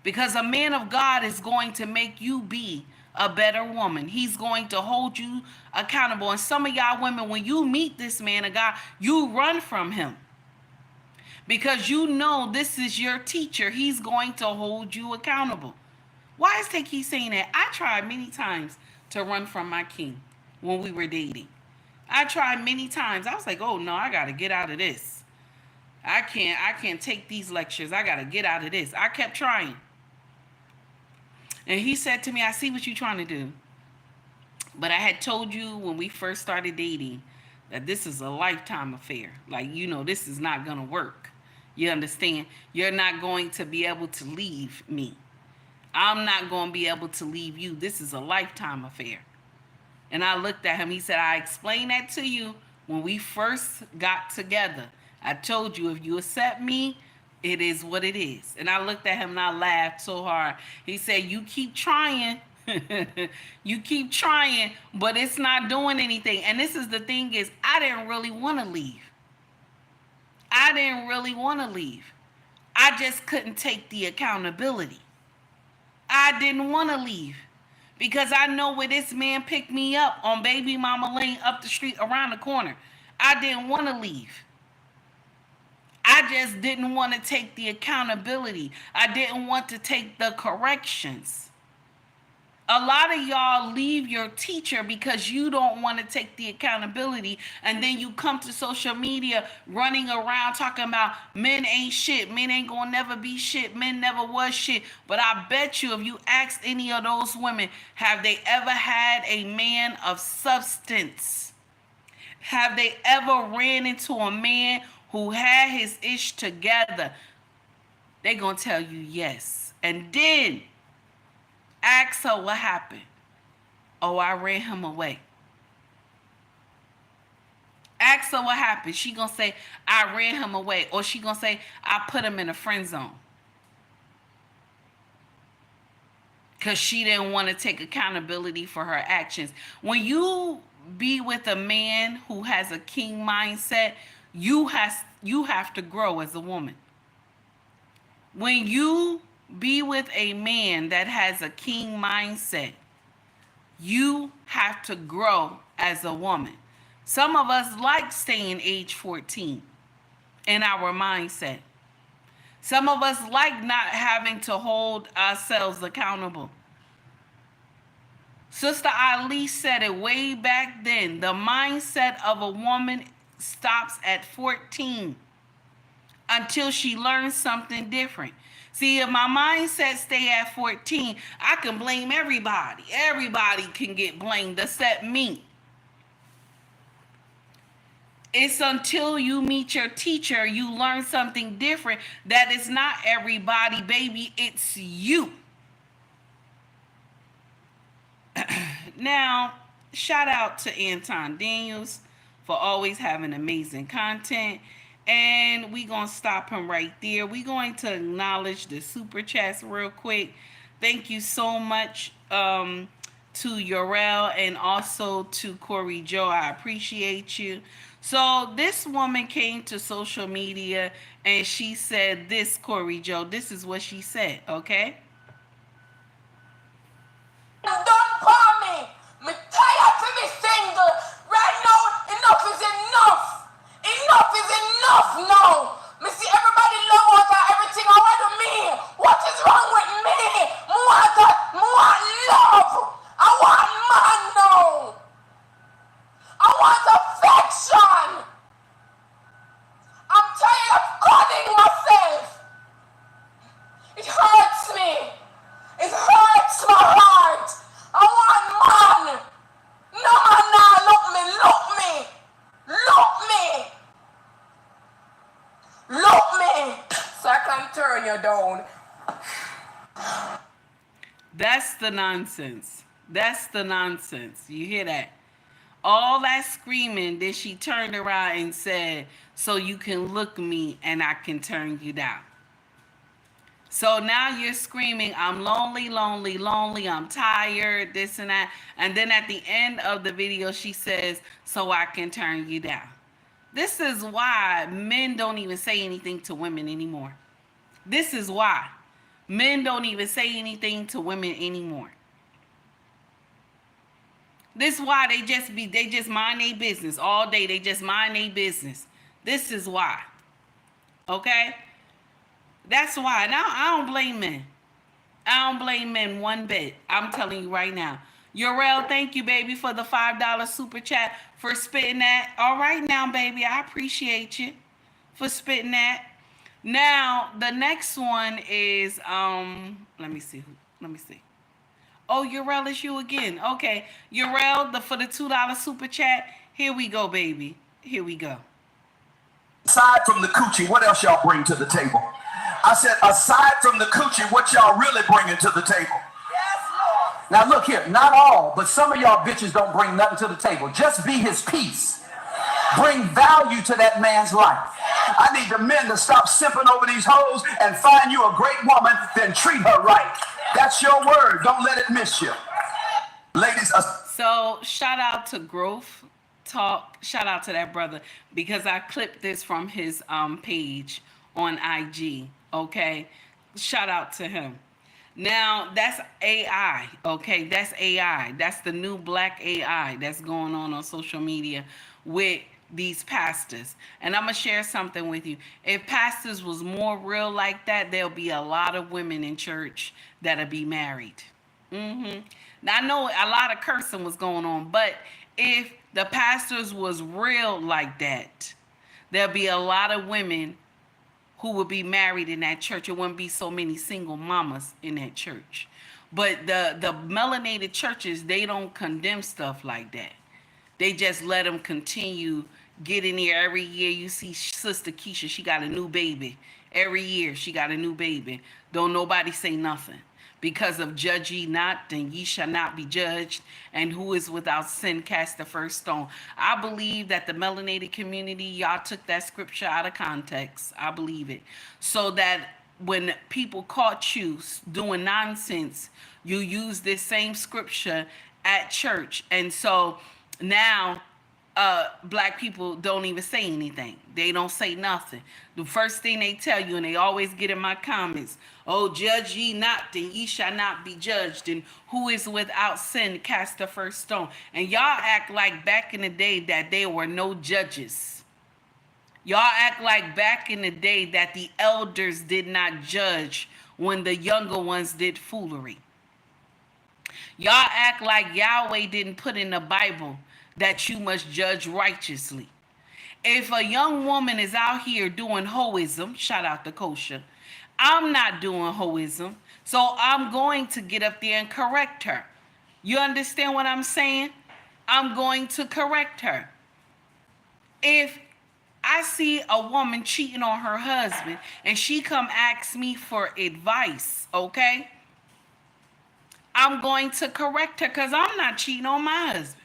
Because a man of God is going to make you be a better woman. He's going to hold you accountable. And some of y'all women, when you meet this man of God, you run from him. Because you know this is your teacher. He's going to hold you accountable. Why is they keep saying that? I tried many times to run from my king when we were dating. I tried many times. I was like, oh no, I got to get out of this. I can't take these lectures. I got to get out of this. I kept trying. And he said to me, I see what you're trying to do. But I had told you when we first started dating that this is a lifetime affair. Like, you know, this is not going to work. You understand? You're not going to be able to leave me. I'm not going to be able to leave you. This is a lifetime affair. And I looked at him. He said, I explained that to you when we first got together. I told you, if you accept me, it is what it is. And I looked at him and I laughed so hard. He said, you keep trying. You keep trying, but it's not doing anything. And this is the thing is, I didn't really want to leave. I didn't really want to leave. I just couldn't take the accountability. I didn't want to leave. Because I know where this man picked me up on Baby Mama Lane up the street around the corner. I didn't want to leave. I just didn't want to take the accountability. I didn't want to take the corrections. A lot of y'all leave your teacher because you don't want to take the accountability. And then you come to social media running around talking about men ain't shit. Men ain't gonna never be shit. Men never was shit. But I bet you if you ask any of those women, have they ever had a man of substance? Have they ever ran into a man who had his ish together? They gonna tell you yes. And then ask her what happened. Oh, I ran him away. Ask her what happened. She gonna say, I ran him away. Or she gonna say, I put him in a friend zone. Because she didn't want to take accountability for her actions. When you be with a man who has a king mindset, you have to grow as a woman. When you be with a man that has a king mindset, you have to grow as a woman. Some of us like staying age 14 in our mindset. Some of us like not having to hold ourselves accountable. Sister Ali said it way back then. The mindset of a woman stops at 14 until she learns something different. See, if my mindset stay at 14, I can blame everybody. Everybody can get blamed except me. It's until you meet your teacher, you learn something different, that it's not everybody, baby, it's you. Now, shout out to Anton Daniels for always having amazing content. And we going to stop him right there. We're going to acknowledge the super chats real quick. Thank you so much to Yurel and also to Corey Joe. I appreciate you. So this woman came to social media and she said this, Corey Joe. This is what she said, okay? Don't call me. Me tired to be single. Right now, enough is enough. Enough is enough now. Me see everybody love what everything I want to me. What is wrong with me? More love. I want man now. I want affection. I'm tired of cutting myself. It hurts me. It hurts my heart. I want man. No man now look me. So I can turn you down. That's the nonsense. That's the nonsense. You hear that? All that screaming, then she turned around and said, so you can look me and I can turn you down. So now you're screaming, I'm lonely, I'm tired, this and that. And then at the end of the video, she says, so I can turn you down. This is why men don't even say anything to women anymore. This is why men don't even say anything to women anymore. This is why they just mind their business all day. They just mind their business. This is why. Okay? That's why. Now, I don't blame men. I don't blame men one bit. I'm telling you right now. Yurel, thank you, baby, for the $5 super chat for spitting that. All right now, baby. I appreciate you for spitting that. Now, the next one is, let me see. Oh, Yurel, it's you again. Okay. Yurel, for the $2 super chat. Here we go, baby. Here we go. Aside from the coochie, what else y'all bring to the table? I said, aside from the coochie, what y'all really bringing to the table? Yes, Lord. Now look here, not all, but some of y'all bitches don't bring nothing to the table. Just be his peace. Bring value to that man's life. I need the men to stop simping over these hoes and find you a great woman, then treat her right. That's your word. Don't let it miss you. Ladies, so shout out to Growth Talk. Shout out to that brother because I clipped this from his page on IG. Okay. Shout out to him. Now that's AI. Okay. That's AI. That's the new black AI that's going on social media with these pastors. And I'm going to share something with you. If pastors was more real like that, there'll be a lot of women in church that'll be married. Now I know a lot of cursing was going on, but if the pastors was real like that, there'll be a lot of women who would be married in that church. It wouldn't be so many single mamas in that church. But the melanated churches, they don't condemn stuff like that. They just let them continue getting there. Every year you see Sister Keisha, she got a new baby. Every year she got a new baby. Don't nobody say nothing. Because of judge ye not, then ye shall not be judged. And who is without sin cast the first stone. I believe that the melanated community, y'all took that scripture out of context. I believe it. So that when people caught you doing nonsense, you use this same scripture at church. And so now black people don't even say anything. They don't say nothing. The first thing they tell you, and they always get in my comments, oh, judge ye not, then ye shall not be judged. And who is without sin cast the first stone. And y'all act like back in the day that there were no judges. Y'all act like back in the day that the elders did not judge when the younger ones did foolery. Y'all act like Yahweh didn't put in the Bible that you must judge righteously. If a young woman is out here doing hoism, shout out to Kosha, I'm not doing hoism, so I'm going to get up there and correct her. You understand what I'm saying? I'm going to correct her. If I see a woman cheating on her husband and she come ask me for advice, okay? I'm going to correct her because I'm not cheating on my husband.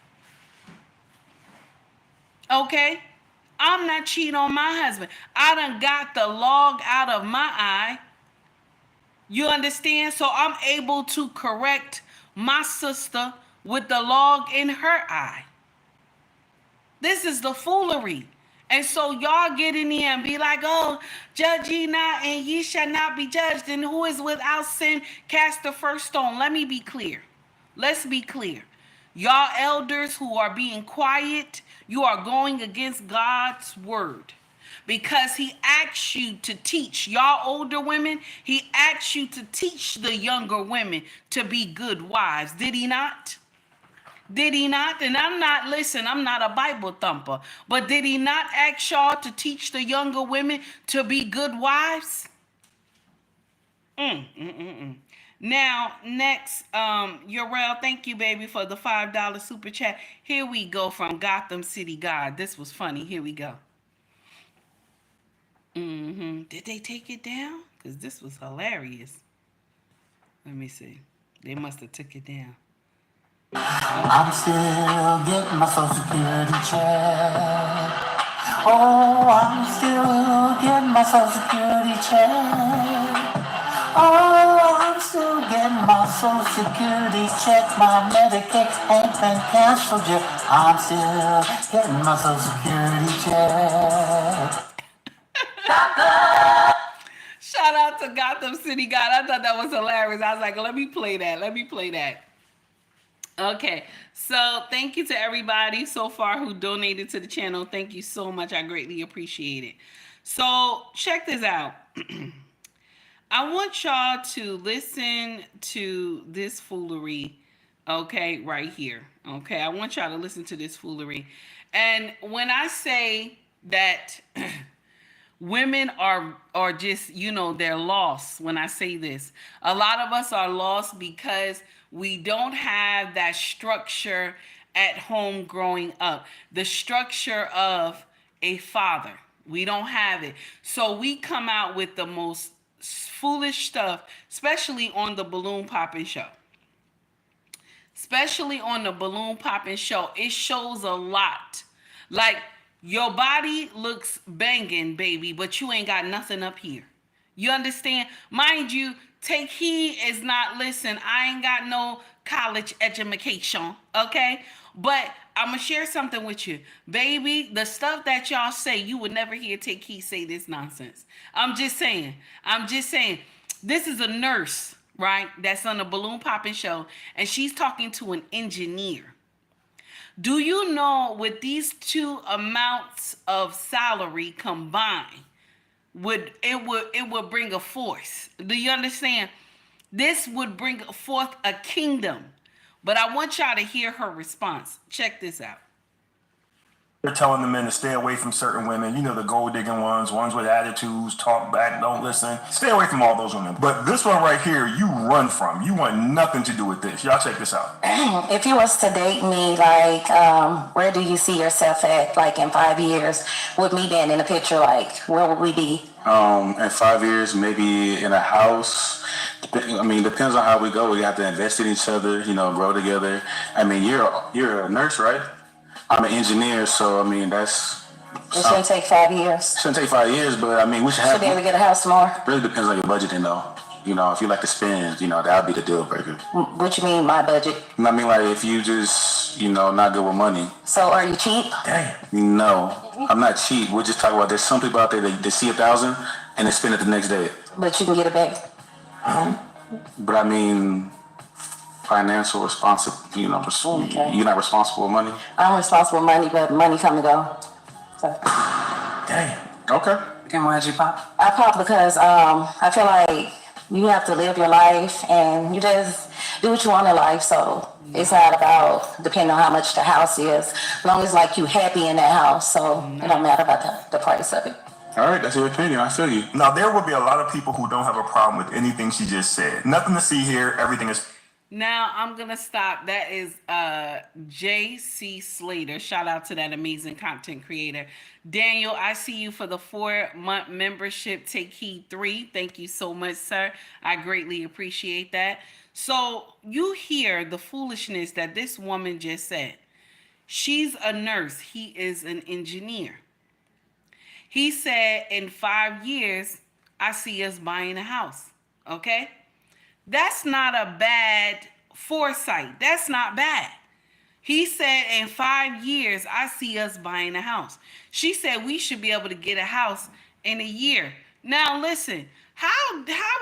Okay? I'm not cheating on my husband. I done got the log out of my eye. You understand? So I'm able to correct my sister with the log in her eye. This is the foolery. And so y'all get in here and be like, oh, judge ye not and ye shall not be judged. And who is without sin, cast the first stone. Let me be clear. Let's be clear. Y'all elders who are being quiet, you are going against God's word. Because he asks you to teach y'all older women, he asks you to teach the younger women to be good wives. Did he not? Did he not? And I'm not a Bible thumper, but did he not ask y'all to teach the younger women to be good wives? Now, next, Yurel, thank you, baby, for the $5 super chat. Here we go from Gotham City God. This was funny. Here we go. Did they take it down? Because this was hilarious. Let me see. They must have took it down. I'm still getting my social security check. Oh, I'm still getting my social security check. Oh, I'm still getting my social security check. My Medicaid ain't been canceled yet. I'm still getting my social security check. Shout out to Gotham City God. I thought that was hilarious. I was like, let me play that. Okay, so thank you to everybody so far who donated to the channel. Thank you so much. I greatly appreciate it. So check this out. I want y'all to listen to this foolery, okay, right here. Okay, I want y'all to listen to this foolery. And when I say that women are just, they're lost when I say this. A lot of us are lost because we don't have that structure at home growing up. The structure of a father. We don't have it. So we come out with the most foolish stuff, especially on the balloon popping show. It shows a lot. Like, your body looks banging, baby, but you ain't got nothing up here. You understand? Mind you, take heed is not, listen, I ain't got no college education, okay? But I'm going to share something with you. Baby, the stuff that y'all say, you would never hear Take Heed say this nonsense. I'm just saying. This is a nurse, right, that's on a balloon popping show, and she's talking to an engineer. Do you know with these two amounts of salary combined, it would bring a force? Do you understand? This would bring forth a kingdom. But I want y'all to hear her response. Check this out. They're telling the men to stay away from certain women, the gold digging ones with attitudes, talk back, don't listen. Stay away from all those women. But this one right here, you run from. You want nothing to do with this. Y'all check this out. If you was to date me, like, where do you see yourself at, like, in 5 years? With me being in the picture, like, where would we be? In 5 years, maybe in a house. Depends on how we go. We have to invest in each other, grow together. You're a nurse, right? I'm an engineer, so it shouldn't take 5 years. Shouldn't take 5 years, but we should be able to get a house tomorrow. Really depends on your budgeting, though. If you like to spend, that would be the deal breaker. What you mean, my budget? Like if you just, not good with money. So are you cheap? Damn. No, I'm not cheap. We're just talking about there's some people out there that they see 1,000 and they spend it the next day. But you can get it back. But financial responsibility, Okay. You're not responsible with money? I'm responsible with money, but money come and go. So. Damn. Okay. And why'd you pop? I pop because I feel like you have to live your life and you just do what you want in life. So it's not about depending on how much the house is. As long as like you happy in that house, so it don't matter about the price of it. All right, that's your opinion. I feel you. Now, there will be a lot of people who don't have a problem with anything she just said. Nothing to see here. Everything is... Now, I'm going to stop. That is J.C. Slater. Shout out to that amazing content creator. Daniel, I see you for the 4-month membership. Take Heed 3. Thank you so much, sir. I greatly appreciate that. So you hear the foolishness that this woman just said. She's a nurse. He is an engineer. He said, in 5 years, I see us buying a house. Okay? That's not a bad foresight. That's not bad. He said, in 5 years, I see us buying a house. She said we should be able to get a house in a year. Now, listen, how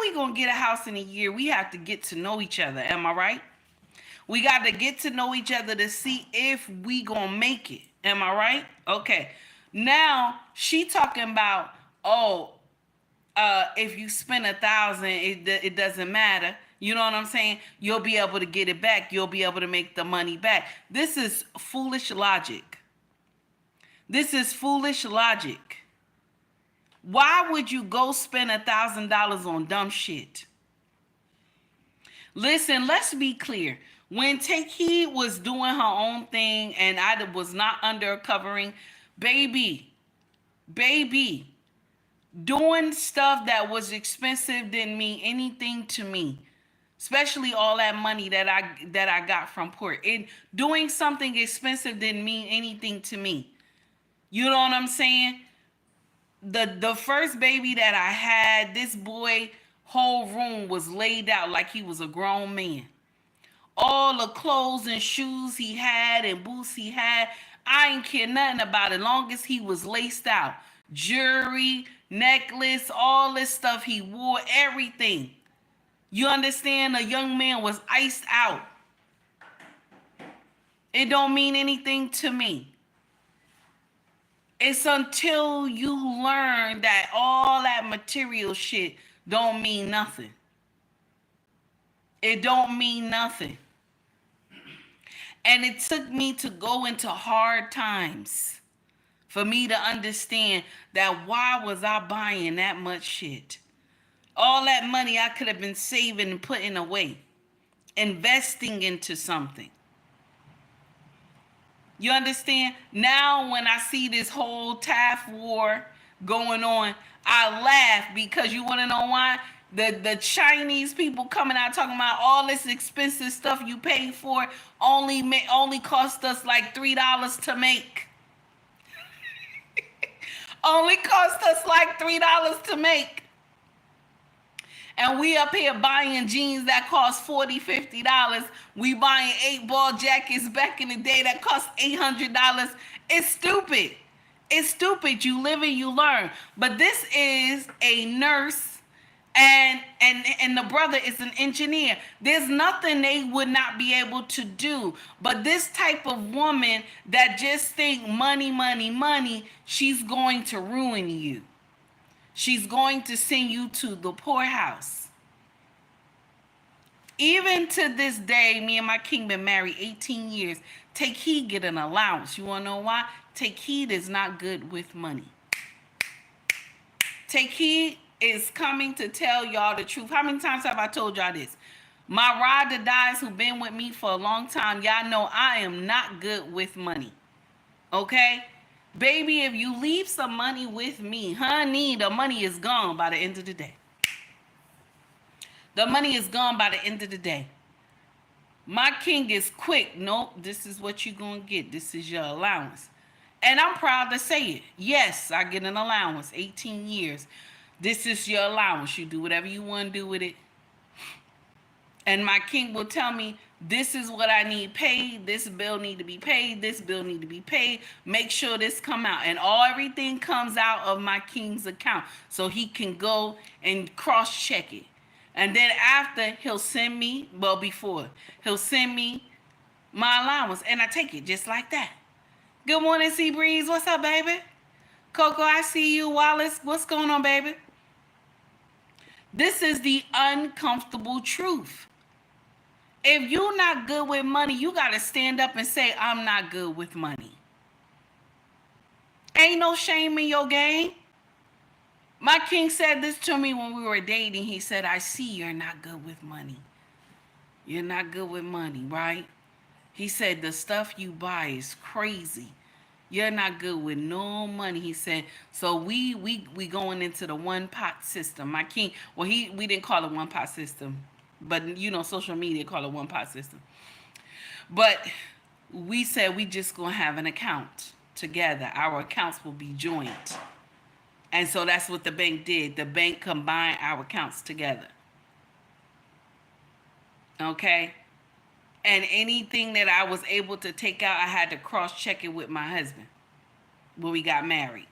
we going to get a house in a year? We have to get to know each other. Am I right? We got to get to know each other to see if we going to make it. Am I right? Okay. Now, she talking about, if you spend 1,000, it doesn't matter. You know what I'm saying? You'll be able to get it back. You'll be able to make the money back. This is foolish logic. This is foolish logic. Why would you go spend $1,000 on dumb shit? Listen, let's be clear. When Take Heed was doing her own thing and I was not under a covering, baby, doing stuff that was expensive didn't mean anything to me. Especially all that money that I got from port. And doing something expensive didn't mean anything to me. You know what I'm saying? The first baby that I had, this boy whole room was laid out like he was a grown man. All the clothes and shoes he had and boots he had, I ain't care nothing about it. Long as he was laced out. Jewelry, necklace, all this stuff he wore, everything. You understand? A young man was iced out. It don't mean anything to me. It's until you learn that all that material shit don't mean nothing. It don't mean nothing. And it took me to go into hard times for me to understand that why was I buying that much shit? All that money I could have been saving and putting away, investing into something. You understand? Now when I see this whole Taft war going on, I laugh because you want to know why? The Chinese people coming out talking about all this expensive stuff you paid for only cost us like $3 to make. Only cost us like $3 to make. And we up here buying jeans that cost $40, $50. We buying 8-ball jackets back in the day that cost $800. It's stupid. It's stupid. You live and you learn. But this is a nurse and the brother is an engineer. There's nothing they would not be able to do. But this type of woman that just think money, money, money, she's going to ruin you. She's going to send you to the poorhouse. Even to this day, me and my king been married 18 years. Take Heed get an allowance. You want to know why? Take Heed is not good with money. Take Heed is coming to tell y'all the truth. How many times have I told y'all this? My ride or dies who've been with me for a long time, y'all know I am not good with money. Okay? Baby, if you leave some money with me, honey, the money is gone by the end of the day. The money is gone by the end of the day. My king is quick. Nope, this is what you're going to get. This is your allowance. And I'm proud to say it. Yes, I get an allowance, 18 years. This is your allowance. You do whatever you want to do with it. And my king will tell me, this is what I need paid. This bill need to be paid. This bill need to be paid. Make sure this come out. And everything comes out of my king's account. So he can go and cross-check it. And then after, he'll send me, he'll send me my allowance. And I take it just like that. Good morning, Sea Breeze. What's up, baby? Coco, I see you. Wallace, what's going on, baby? This is the uncomfortable truth. If you're not good with money, you got to stand up and say, I'm not good with money. Ain't no shame in your game. My king said this to me when we were dating. He said, I see you're not good with money. You're not good with money, right? He said, the stuff you buy is crazy. You're not good with no money. He said, so we going into the one pot system. My king, well, we didn't call it one pot system, but you know, social media call it one pot system. But we said we just gonna have an account together. Our accounts will be joint. And so that's what the bank did. The bank combined our accounts together. Okay? And anything that I was able to take out, I had to cross-check it with my husband when we got married.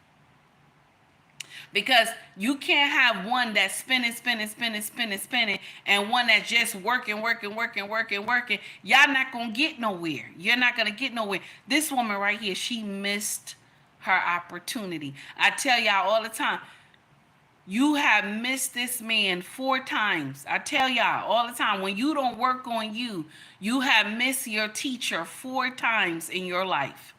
Because you can't have one that's spending, and one that's just working. Y'all not going to get nowhere. You're not going to get nowhere. This woman right here, she missed her opportunity. I tell y'all all the time, you have missed this man 4 times. I tell y'all all the time, when you don't work on you, you have missed your teacher 4 times in your life.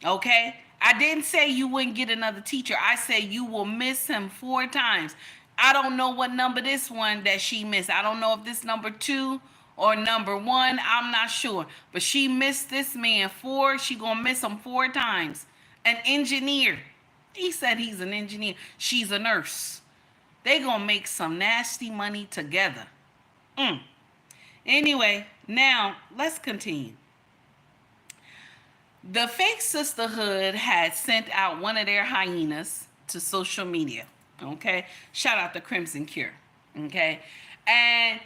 Okay? I didn't say you wouldn't get another teacher. I said you will miss him 4 times. I don't know what number this one that she missed. I don't know if this number 2 or number 1. I'm not sure. But she missed this man 4. She gonna miss him 4 times. An engineer. He said he's an engineer. She's a nurse. They gonna make some nasty money together. Anyway, now let's continue. The fake sisterhood had sent out one of their hyenas to social media. Okay, shout out to Crimson Cure. Okay, and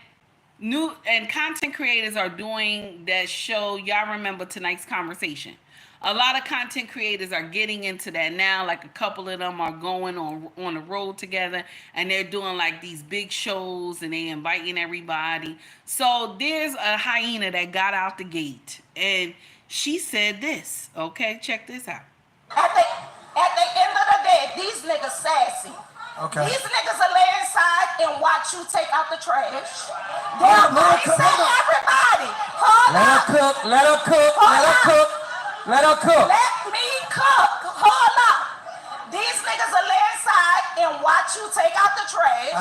content creators are doing that show. Y'all remember tonight's conversation? A lot of content creators are getting into that now. Like a couple of them are going on the road together, and they're doing like these big shows, and they inviting everybody. So there's a hyena that got out the gate, and she said this. Okay, check this out. At the end of the day, these niggas sassy. Okay. These niggas will lay inside and watch you take out the trash. They'll everybody. Let her cook. Let me cook. Hold up. These niggas will lay inside and watch you take out the trash.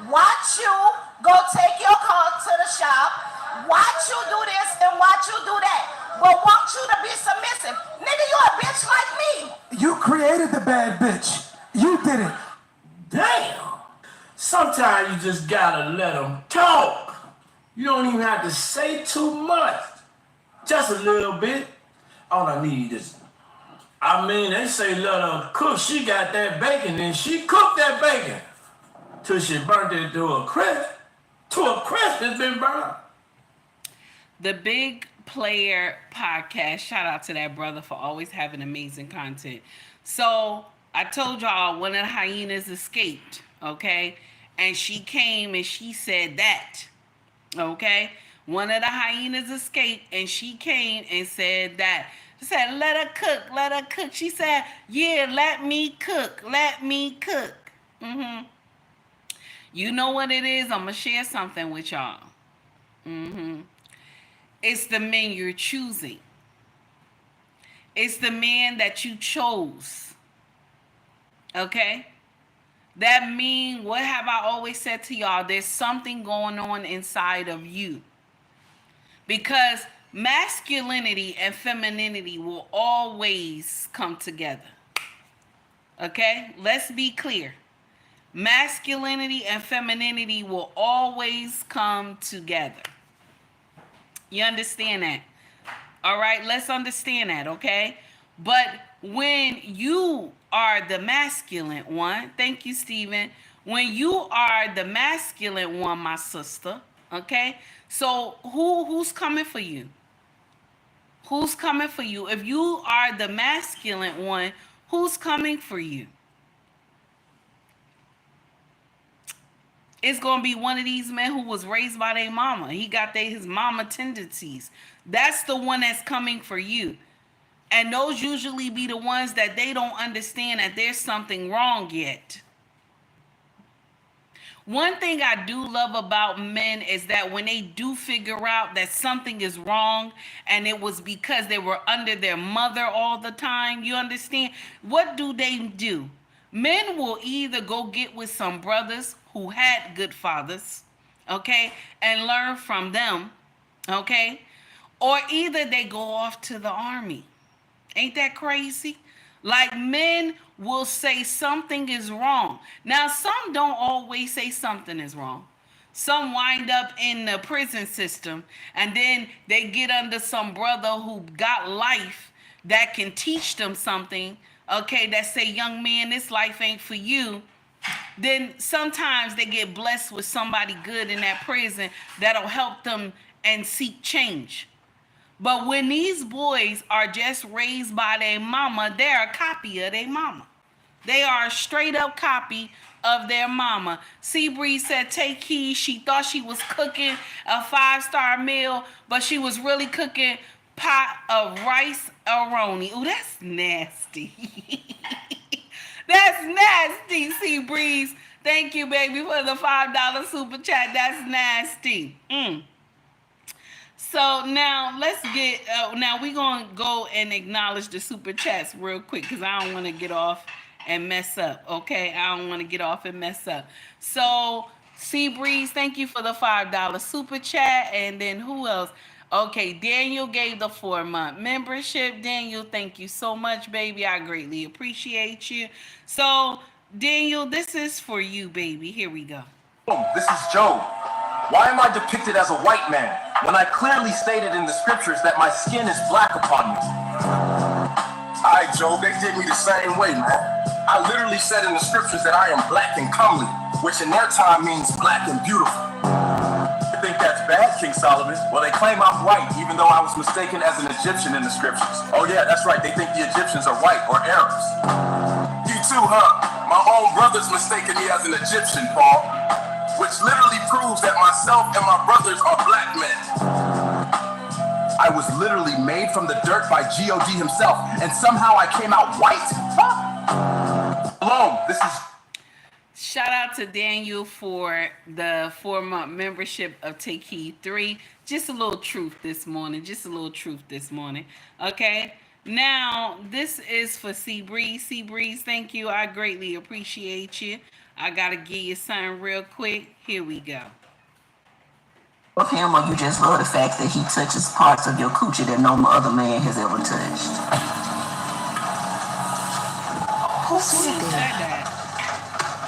Watch you go take your car to the shop. Watch you do this and watch you do that. But want you to be submissive. Nigga, you a bitch like me. You created the bad bitch. You did it. Damn. Sometimes you just gotta let them talk. You don't even have to say too much. Just a little bit. All I need is, they say let her cook. She got that bacon and she cooked that bacon till she burnt it to a crisp. It's been burned. The Big Player Podcast. Shout out to that brother for always having amazing content. So I told y'all one of the hyenas escaped, okay? And she came and she said that, okay? One of the hyenas escaped and she came and said that. She said, let her cook. She said, yeah, let me cook. You know what it is? I'm going to share something with y'all. It's the men you're choosing. It's the man that you chose. Okay? That means, what have I always said to y'all? There's something going on inside of you. Because masculinity and femininity will always come together. Okay? Let's be clear. Masculinity and femininity will always come together. You understand that? All right? Let's understand that, okay? But when you are the masculine one, thank you, Stephen. When you are the masculine one, my sister, okay? So who's coming for you? Who's coming for you? If you are the masculine one, who's coming for you? It's going to be one of these men who was raised by their mama. He got his mama tendencies. That's the one that's coming for you. And those usually be the ones that they don't understand that there's something wrong yet. One thing I do love about men is that when they do figure out that something is wrong and it was because they were under their mother all the time, you understand? What do? Men will either go get with some brothers who had good fathers, okay, and learn from them, okay, or either they go off to the army. Ain't that crazy? Like, men will say something is wrong. Now, some don't always say something is wrong. Some wind up in the prison system, and then they get under some brother who got life that can teach them something, okay, that say, young man, this life ain't for you. Then sometimes they get blessed with somebody good in that prison that'll help them and seek change. But when these boys are just raised by their mama, they're a copy of their mama. They are a straight up copy of their mama. Seabree said, take heed. She thought she was cooking a 5-star meal, but she was really cooking pot of rice aroni. Ooh, that's nasty. That's nasty, Seabreeze. Thank you, baby, for the $5 super chat. That's nasty. So now let's get, now we're going to go and acknowledge the super chats real quick because I don't want to get off and mess up, okay? I don't want to get off and mess up. So, Seabreeze, thank you for the $5 super chat. And then who else? Okay, Daniel gave the 4-month membership. Daniel, thank you so much, baby. I greatly appreciate you. So, Daniel, this is for you, baby. Here we go. This is Job. Why am I depicted as a white man when I clearly stated in the scriptures that my skin is black upon me? All right, Job, they did me the same way, man. I literally said in the scriptures that I am black and comely, which in their time means black and beautiful. You think that's bad, King Solomon? Well, they claim I'm white, even though I was mistaken as an Egyptian in the scriptures. Oh yeah, that's right. They think the Egyptians are white or Arabs. You too, huh? My own brother's mistaken me as an Egyptian, Paul, which literally proves that myself and my brothers are black men. I was literally made from the dirt by God himself, and somehow I came out white? Hello, this is... Shout out to Daniel for the 4-month membership of Take Heed 3. Just a little truth this morning. Okay? Now, this is for Seabreeze. Seabreeze, thank you. I greatly appreciate you. I got to give you something real quick. Here we go. Love him, or you just love the fact that he touches parts of your coochie that no other man has ever touched? Who said that?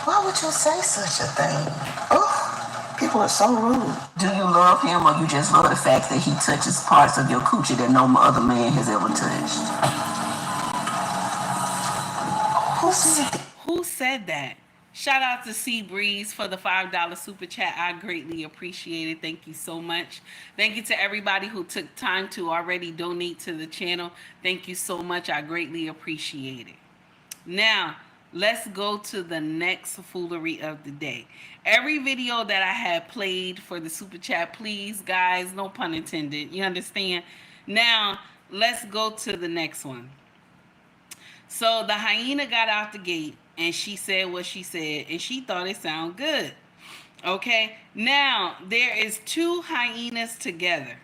Why would you say such a thing? Oh, people are so rude. Do you love him, or you just love the fact that he touches parts of your coochie that no other man has ever touched? Who said that? Shout out to Seabreeze for the $5 super chat. I greatly appreciate it. Thank you so much. Thank you to everybody who took time to already donate to the channel. Thank you so much. I greatly appreciate it. Now, let's go to the next foolery of the day. Every video that I have played for the super chat, please, guys, no pun intended. You understand? Now, let's go to the next one. So the hyena got out the gate, and she said what she said, and she thought it sounded good. Okay? Now, there is 2 hyenas together.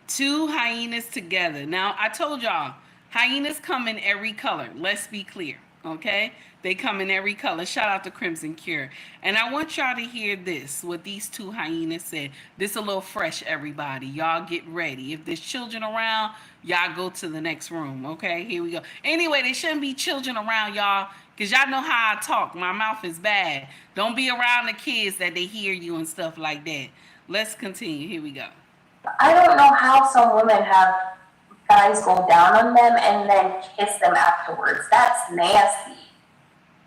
2 hyenas together. Now, I told y'all, hyenas come in every color. Let's be clear. Okay? They come in every color. Shout out to Crimson Cure. And I want y'all to hear this, what these 2 hyenas said. This a little fresh, everybody. Y'all get ready. If there's children around, y'all go to the next room. Okay? Here we go. Anyway, there shouldn't be children around, y'all, because y'all know how I talk. My mouth is bad. Don't be around the kids that they hear you and stuff like that. Let's continue. Here we go. I don't know how some women have guys go down on them and then kiss them afterwards. That's nasty.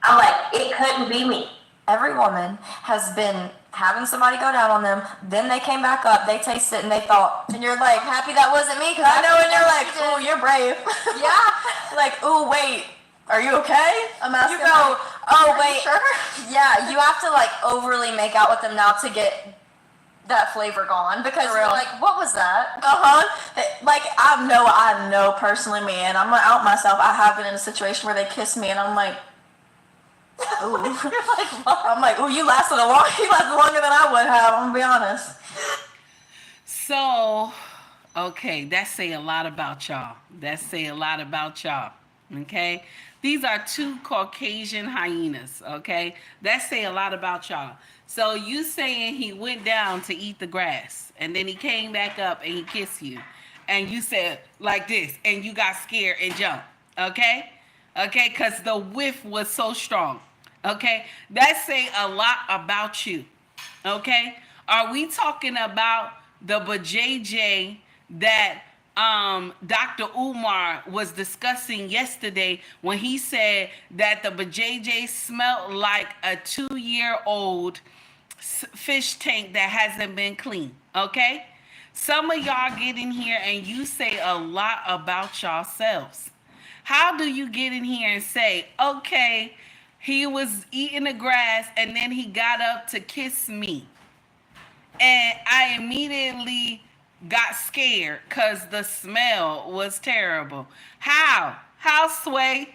I'm like, it couldn't be me. Every woman has been having somebody go down on them, then they came back up, they tasted it, and they thought, and you're like, happy that wasn't me, because I know, and you're like, oh, you're brave. Yeah. Like, oh, wait, are you okay? I'm asking. You go, oh, wait. Sure? Yeah, you have to, like, overly make out with them now to get that flavor gone, because you're like, what was that? Like, I know personally, man, I'm gonna out myself. I have been in a situation where they kiss me, and I'm like, ooh. I'm like, ooh, you lasted longer than I would have, I'm gonna be honest. So, okay, that say a lot about y'all. Okay? These are two Caucasian hyenas, okay? That say a lot about y'all. So you saying he went down to eat the grass and then he came back up and he kissed you and you said like this and you got scared and jumped, okay? Okay, because the whiff was so strong, okay? That say a lot about you, okay? Are we talking about the BJJ that Dr. Umar was discussing yesterday when he said that the BJJ smelled like a 2-year-old fish tank that hasn't been cleaned, okay? Some of y'all get in here and you say a lot about yourselves. How do you get in here and say, okay, he was eating the grass and then he got up to kiss me and I immediately got scared because the smell was terrible? How? How, Sway?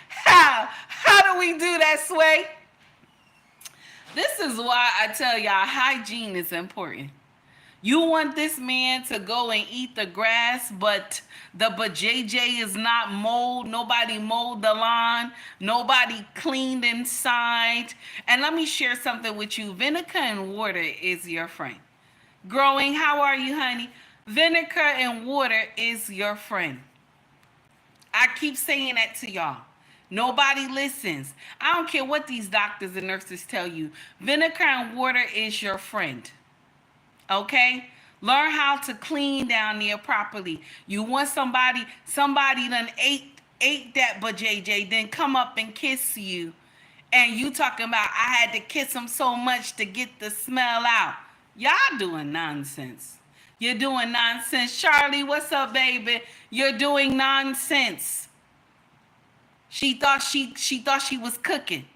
How do we do that, Sway? This is why I tell y'all hygiene is important. You want this man to go and eat the grass, but the JJ is not mowed. Nobody mowed the lawn. Nobody cleaned inside. And let me share something with you. Vinegar and water is your friend. Growing, how are you, honey? Vinegar and water is your friend. I keep saying that to y'all. Nobody listens. I don't care what these doctors and nurses tell you. Vinegar and water is your friend. Okay? Learn how to clean down there properly. You want somebody done ate that BJJ, then come up and kiss you. And you talking about I had to kiss him so much to get the smell out. Y'all doing nonsense. You're doing nonsense. Charlie, what's up, baby? You're doing nonsense. She thought she was cooking.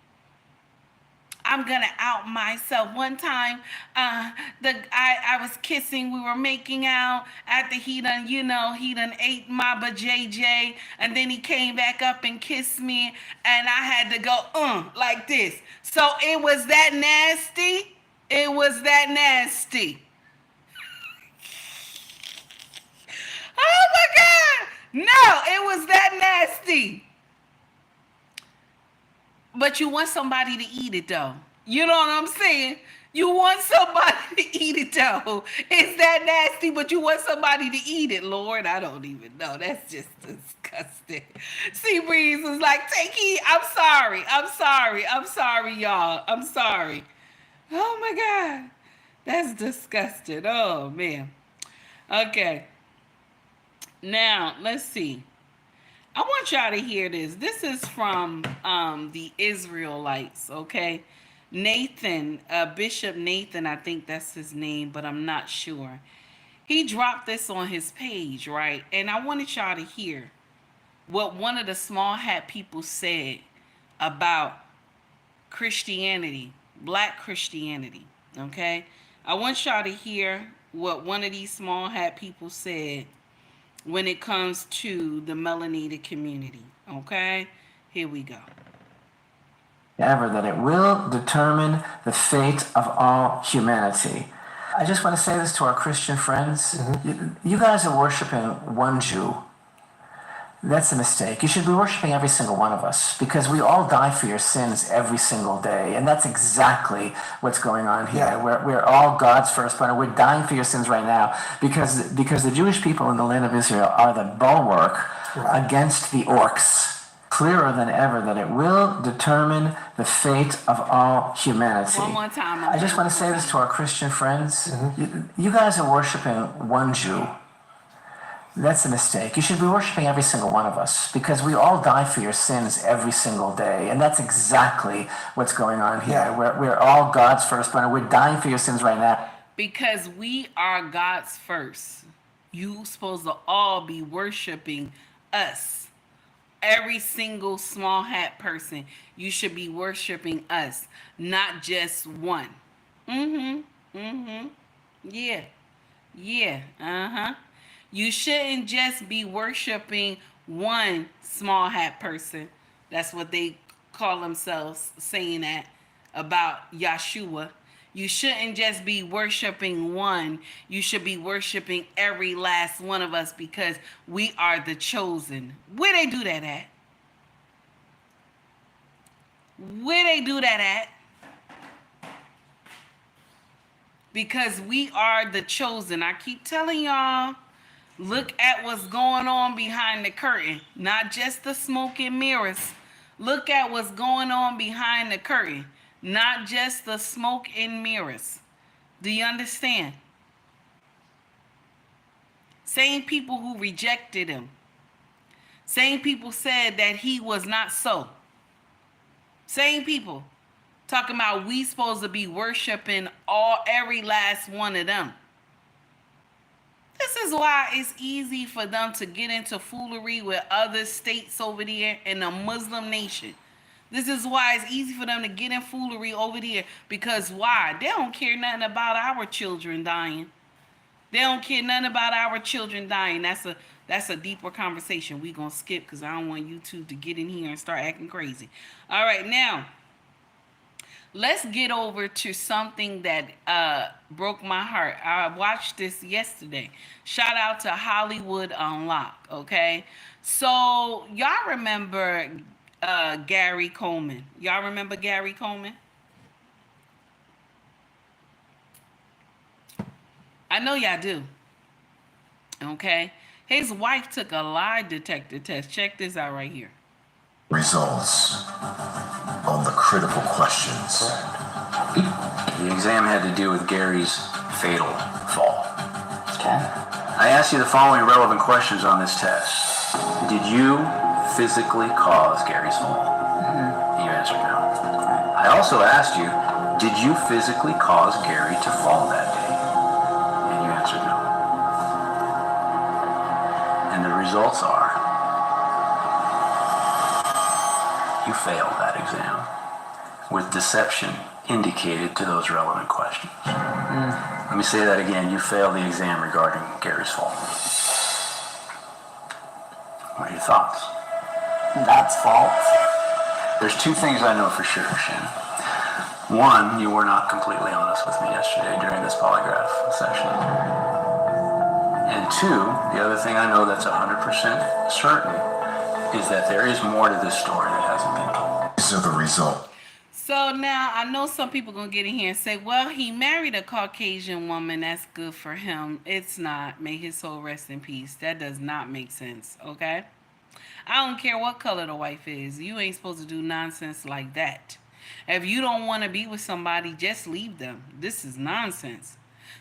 I'm gonna out myself. One time, I was kissing. We were making out after he done ate my BJJ, and then he came back up and kissed me, and I had to go like this. So it was that nasty. It was that nasty. Oh my God! No, it was that nasty. But you want somebody to eat it though. You know what I'm saying? You want somebody to eat it though. It's that nasty, but you want somebody to eat it. Lord, I don't even know. That's just disgusting. Seabreeze was like, take heed. I'm sorry, y'all. I'm sorry. Oh my God. That's disgusting. Oh man. Okay. Now, let's see. I want y'all to hear this. This is from the Israelites, okay? Nathan, Bishop Nathan, I think that's his name, but I'm not sure. He dropped this on his page, right? And I wanted y'all to hear what one of the small hat people said about Christianity, black Christianity, okay? I want y'all to hear what one of these small hat people said when it comes to the melanated community, okay? Here we go. Ever that it will determine the fate of all humanity. I just want to say this to our Christian friends. You guys are worshiping one Jew. That's a mistake. You should be worshiping every single one of us because we all die for your sins every single day. And that's exactly what's going on here. Yeah. We're all God's firstborn. We're dying for your sins right now because the Jewish people in the land of Israel are the bulwark against the orcs. Clearer than ever that it will determine the fate of all humanity. One more time. I just want to say this to our Christian friends. You guys are worshiping one Jew. That's a mistake. You should be worshiping every single one of us because we all die for your sins every single day. And that's exactly what's going on here. Yeah. We're all God's firstborn. We're dying for your sins right now. Because we are God's first. You supposed to all be worshiping us. Every single small hat person. You should be worshiping us. Not just one. Yeah. You shouldn't just be worshiping one small hat person. That's what they call themselves, saying that about Yeshua. You shouldn't just be worshiping one. You should be worshiping every last one of us because we are the chosen. Where they do that at? Where they do that at? Because we are the chosen. I keep telling y'all, look at what's going on behind the curtain. Not just the smoke and mirrors. Look at what's going on behind the curtain. Not just the smoke and mirrors. Do you understand? Same people who rejected him. Same people said that he was not so. Same people talking about we supposed to be worshiping every last one of them. This is why it's easy for them to get into foolery with other states over there in the Muslim nation. This is why it's easy for them to get in foolery over there. Because why? They don't care nothing about our children dying. They don't care nothing about our children dying. That's a deeper conversation we gonna skip because I don't want YouTube to get in here and start acting crazy. All right, now let's get over to something that broke my heart. I watched this yesterday. Shout out to Hollywood Unlocked, okay? So y'all remember Gary Coleman? Y'all remember Gary Coleman? I know y'all do. Okay? His wife took a lie detector test. Check this out right here. Results on the critical questions. The exam had to do with Gary's fatal fall. Okay. I asked you the following relevant questions on this test. Did you physically cause Gary's fall? Mm-hmm. You answered no. I also asked you, did you physically cause Gary to fall that day? And you answered no. And the results are, you failed that exam with deception indicated to those relevant questions. Let me say that again. You failed the exam regarding Gary's fall. What are your thoughts? That's false. There's two things I know for sure, Shannon. One, you were not completely honest with me yesterday during this polygraph session. And two, the other thing I know that's 100% certain is that there is more to this story that hasn't been told. These are the results. So now I know some people gonna get in here and say, well, he married a Caucasian woman. That's good for him. It's not. May his soul rest in peace. That does not make sense, okay? I don't care what color the wife is. You ain't supposed to do nonsense like that. If you don't want to be with somebody, just leave them. This is nonsense.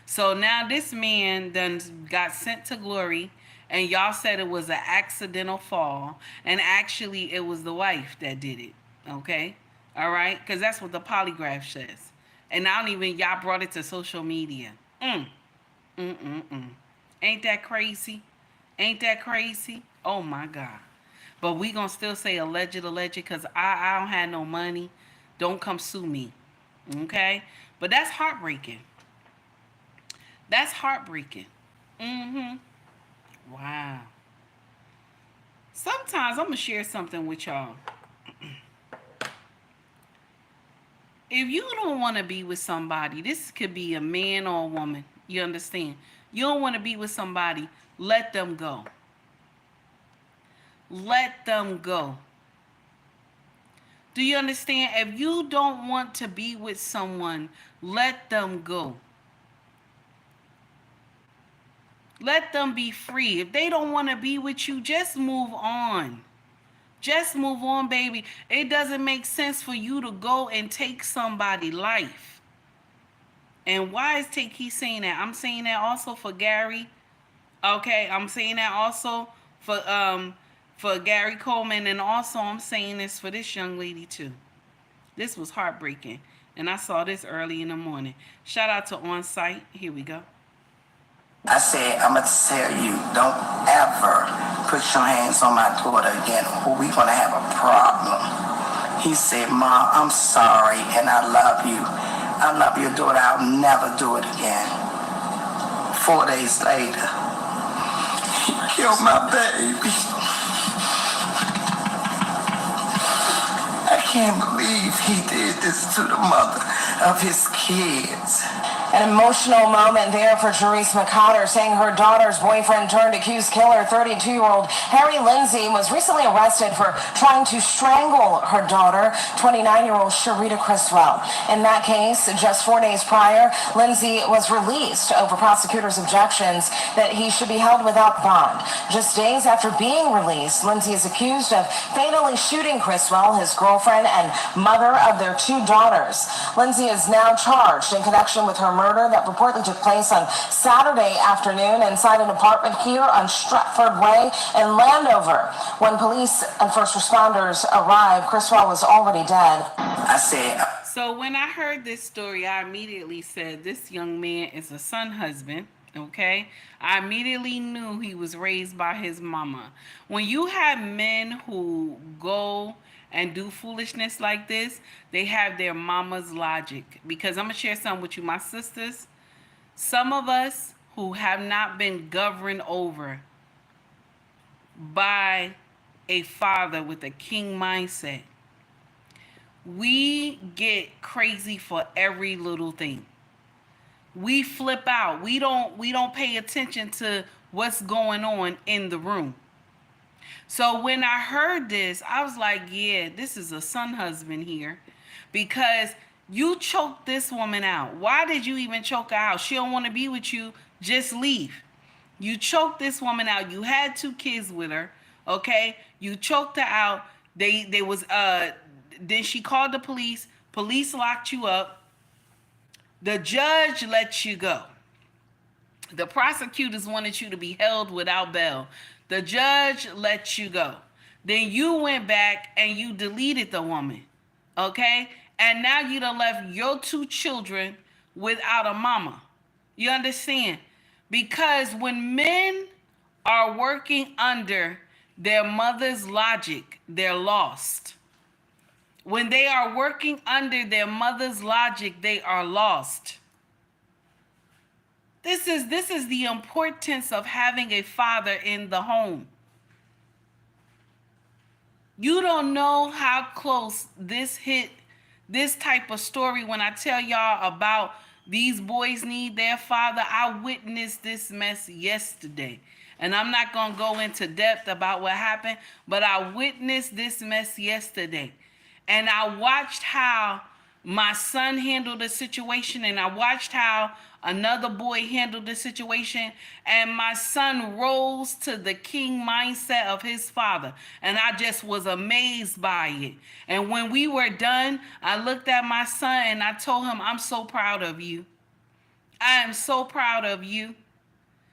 So now this man done got sent to glory, and y'all said it was an accidental fall, and actually it was the wife that did it, okay? All right? Because that's what the polygraph says. And I don't even, y'all brought it to social media. Ain't that crazy? Ain't that crazy? Oh, my God. But we going to still say alleged, because I don't have no money. Don't come sue me. Okay? But that's heartbreaking. That's heartbreaking. Wow. Sometimes I'm going to share something with y'all. If you don't want to be with somebody, this could be a man or a woman. You understand? You don't want to be with somebody, let them go. Let them go. Do you understand? If you don't want to be with someone, let them go. Let them be free. If they don't want to be with you, just move on. Just move on, baby. It doesn't make sense for you to go and take somebody's life. And why is he's saying that? I'm saying that also for Gary. Okay, I'm saying that also for Gary Coleman, and also I'm saying this for this young lady too. This was heartbreaking, and I saw this early in the morning. Shout out to On Site. Here we go. I said, I'm going to tell you, don't ever put your hands on my daughter again, or we're going to have a problem. He said, Mom, I'm sorry, and I love you. I love your daughter. I'll never do it again. 4 days later, he killed my baby. I can't believe he did this to the mother of his kids. An emotional moment there for Therese McConnor, saying her daughter's boyfriend turned accused killer, 32-year-old Harry Lindsay, was recently arrested for trying to strangle her daughter, 29-year-old Sharita Criswell. In that case, just 4 days prior, Lindsay was released over prosecutors' objections that he should be held without bond. Just days after being released, Lindsay is accused of fatally shooting Criswell, his girlfriend and mother of their 2 daughters. Lindsay is now charged in connection with her murder that reportedly took place on Saturday afternoon inside an apartment here on Stratford Way in Landover. When police and first responders arrived, Criswell was already dead. So when I heard this story, I immediately said, this young man is a son husband, okay? I immediately knew he was raised by his mama. When you have men who go and do foolishness like this, they have their mama's logic. Because I'm going to share something with you, my sisters. Some of us who have not been governed over by a father with a king mindset, we get crazy for every little thing. We flip out. We don't pay attention to what's going on in the room. So when I heard this, I was like, yeah, this is a son husband here, because you choked this woman out. Why did you even choke her out? She don't want to be with you. Just leave. You choked this woman out. You had 2 kids with her. Okay. You choked her out. Then she called the police. Police locked you up. The judge let you go. The prosecutors wanted you to be held without bail. The judge let you go. Then you went back and you deleted the woman. Okay? And now you done left your 2 children without a mama. You understand? Because when men are working under their mother's logic, they're lost. When they are working under their mother's logic, they are lost. This is the importance of having a father in the home. You don't know how close this hit this type of story when I tell y'all about these boys need their father. I witnessed this mess yesterday. And I'm not going to go into depth about what happened, but I witnessed this mess yesterday. And I watched how my son handled the situation, and I watched how another boy handled the situation, and my son rose to the king mindset of his father, and I just was amazed by it. And when we were done, I looked at my son and I told him, I'm so proud of you. I am so proud of you.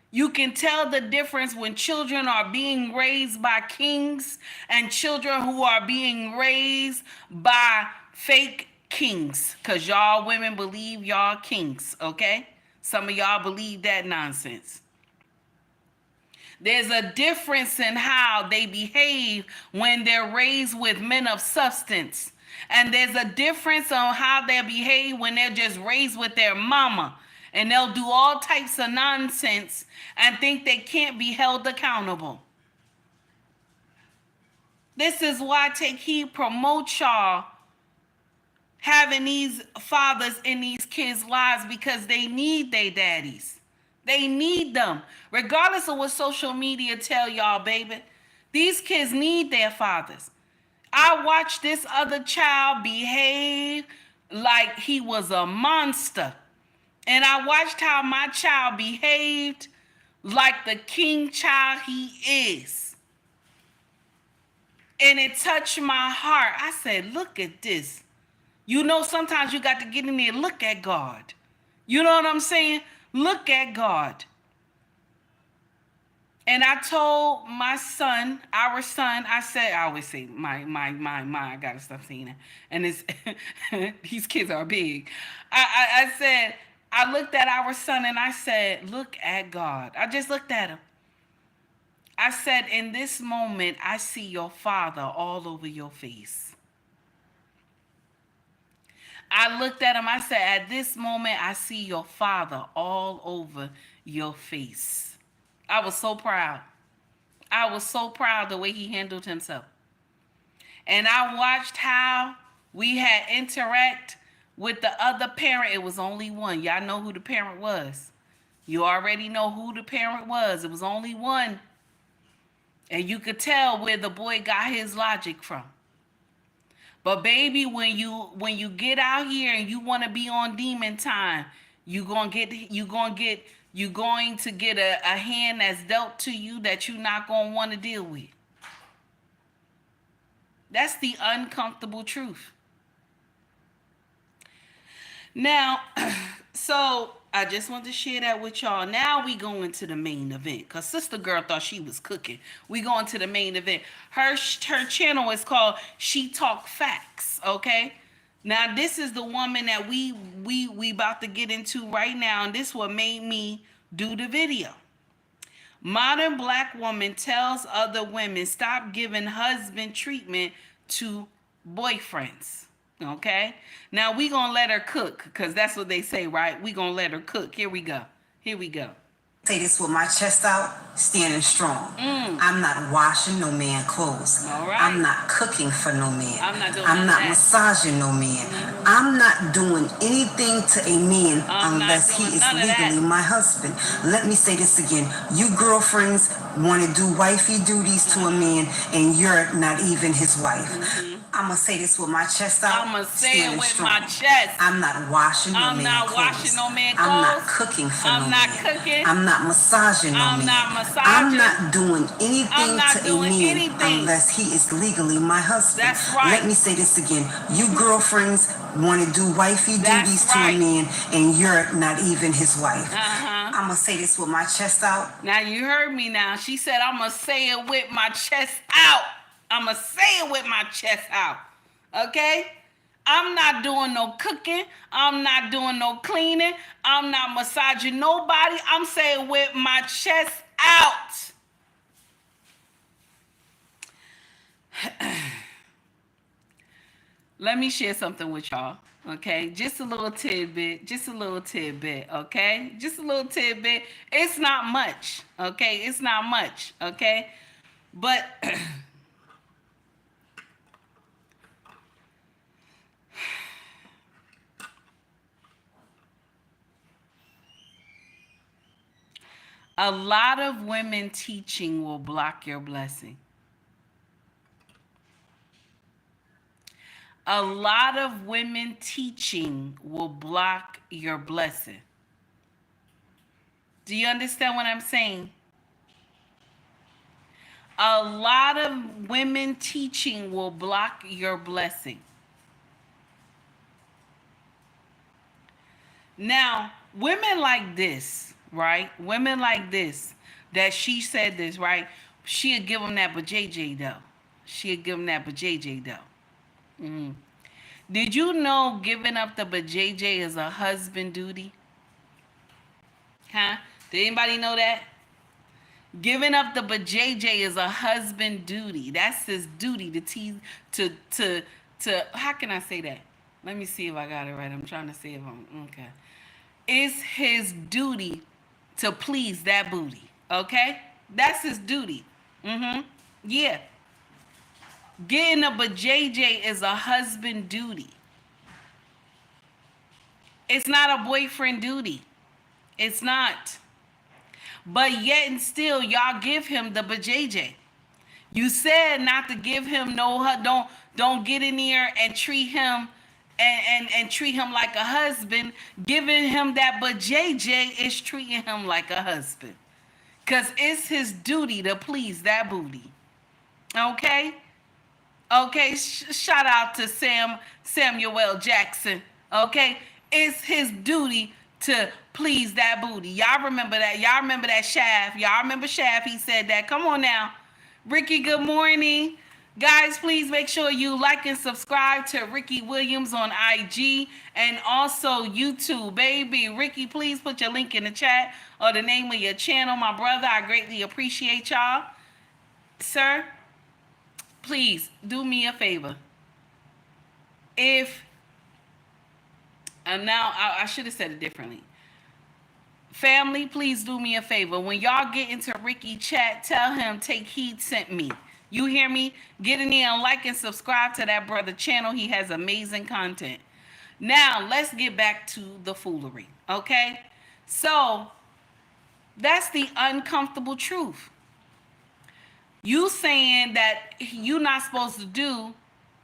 You can tell the difference when children are being raised by kings and children who are being raised by fake kings. Because y'all women believe y'all kings, okay? Some of y'all believe that nonsense. There's a difference in how they behave when they're raised with men of substance. And there's a difference on how they behave when they're just raised with their mama. And they'll do all types of nonsense and think they can't be held accountable. This is why I take heed, promote y'all having these fathers in these kids' lives, because they need their daddies. They need them. Regardless of what social media tell y'all, baby, these kids need their fathers. I watched this other child behave like he was a monster. And I watched how my child behaved like the king child he is. And it touched my heart. I said, look at this. You know, sometimes you got to get in there and look at God. You know what I'm saying? Look at God. And I told my son, our son, I said, I always say my, I gotta stop saying that. And it's, these kids are big. I said, I looked at our son and I said, look at God. I just looked at him. I said, in this moment, I see your father all over your face. I looked at him. I said, at this moment, I see your father all over your face. I was so proud. I was so proud the way he handled himself. And I watched how we had interact With the other parent, it was only one. Y'all know who the parent was. You already know who the parent was. It was only one. And you could tell where the boy got his logic from. But baby, when you get out here and you want to be on demon time, you're going to get a hand that's dealt to you that you're not going to want to deal with. That's the uncomfortable truth. Now, so I just want to share that with y'all. Now we go into the main event, because Sister Girl thought she was cooking. We go into the main event. Her channel is called She Talk Facts, okay? Now, this is the woman that we about to get into right now, and this what made me do the video. Modern black woman tells other women stop giving husband treatment to boyfriends. Okay, now we gonna let her cook, because that's what they say, right? We gonna let her cook. Here we go. Say this with my chest out, standing strong. I'm not washing no man clothes. All right. I'm not cooking for no man. I'm not massaging no man. I'm not doing anything to a man unless he is legally my husband. Let me say this again. You girlfriends want to do wifey duties to a man, and you're not even his wife. I'm going to say this with my chest out. I'm going to say it with my chest. I'm not washing no man clothes. I'm not cooking for no man. I'm not cooking. I'm not massaging no man. I'm not doing anything to a man unless he is legally my husband. That's right. Let me say this again. You girlfriends want to do wifey duties to a man, and you're not even his wife. I'm going to say this with my chest out. Now you heard me now. She said, I'm going to say it with my chest out. I'm going to say it with my chest out. Okay? I'm not doing no cooking. I'm not doing no cleaning. I'm not massaging nobody. I'm saying with my chest out. Let me share something with y'all. Okay? Just a little tidbit. Okay? Just a little tidbit. It's not much. Okay? It's not much. Okay? But a lot of women teaching will block your blessing. A lot of women teaching will block your blessing. Do you understand what I'm saying? A lot of women teaching will block your blessing. Now, women like this, right? Women like this, that she said this, right? She'd give them that BJJ though. Did you know giving up the BJJ is a husband duty? Huh? Did anybody know that? Giving up the BJJ is a husband duty. That's his duty to how can I say that? Let me see if I got it right. I'm trying to see if I'm okay. It's his duty to please that booty. Okay? That's his duty. Yeah. Getting a BJJ is a husband duty. It's not a boyfriend duty. It's not. But yet and still, y'all give him the BJJ. You said not to give him don't get in there and treat him and treat him like a husband. Giving him that BJJ is treating him like a husband. Because it's his duty to please that booty. Okay? Okay, shout out to Samuel Jackson. Okay? It's his duty to please that booty. Y'all remember that? Y'all remember that Shaft? Y'all remember Shaft? He said that. Come on now. Ricky, good morning. Guys, please make sure you like and subscribe to Ricky Williams on IG and also YouTube. Baby, Ricky, please put your link in the chat or the name of your channel. My brother, I greatly appreciate y'all. Sir, please do me a favor. Now I should have said it differently. Family, please do me a favor. When y'all get into Ricky chat, tell him Take Heed sent me. You hear me? Get in there and like and subscribe to that brother channel. He has amazing content. Now, let's get back to the foolery, okay? So, that's the uncomfortable truth. You saying that you're not supposed to do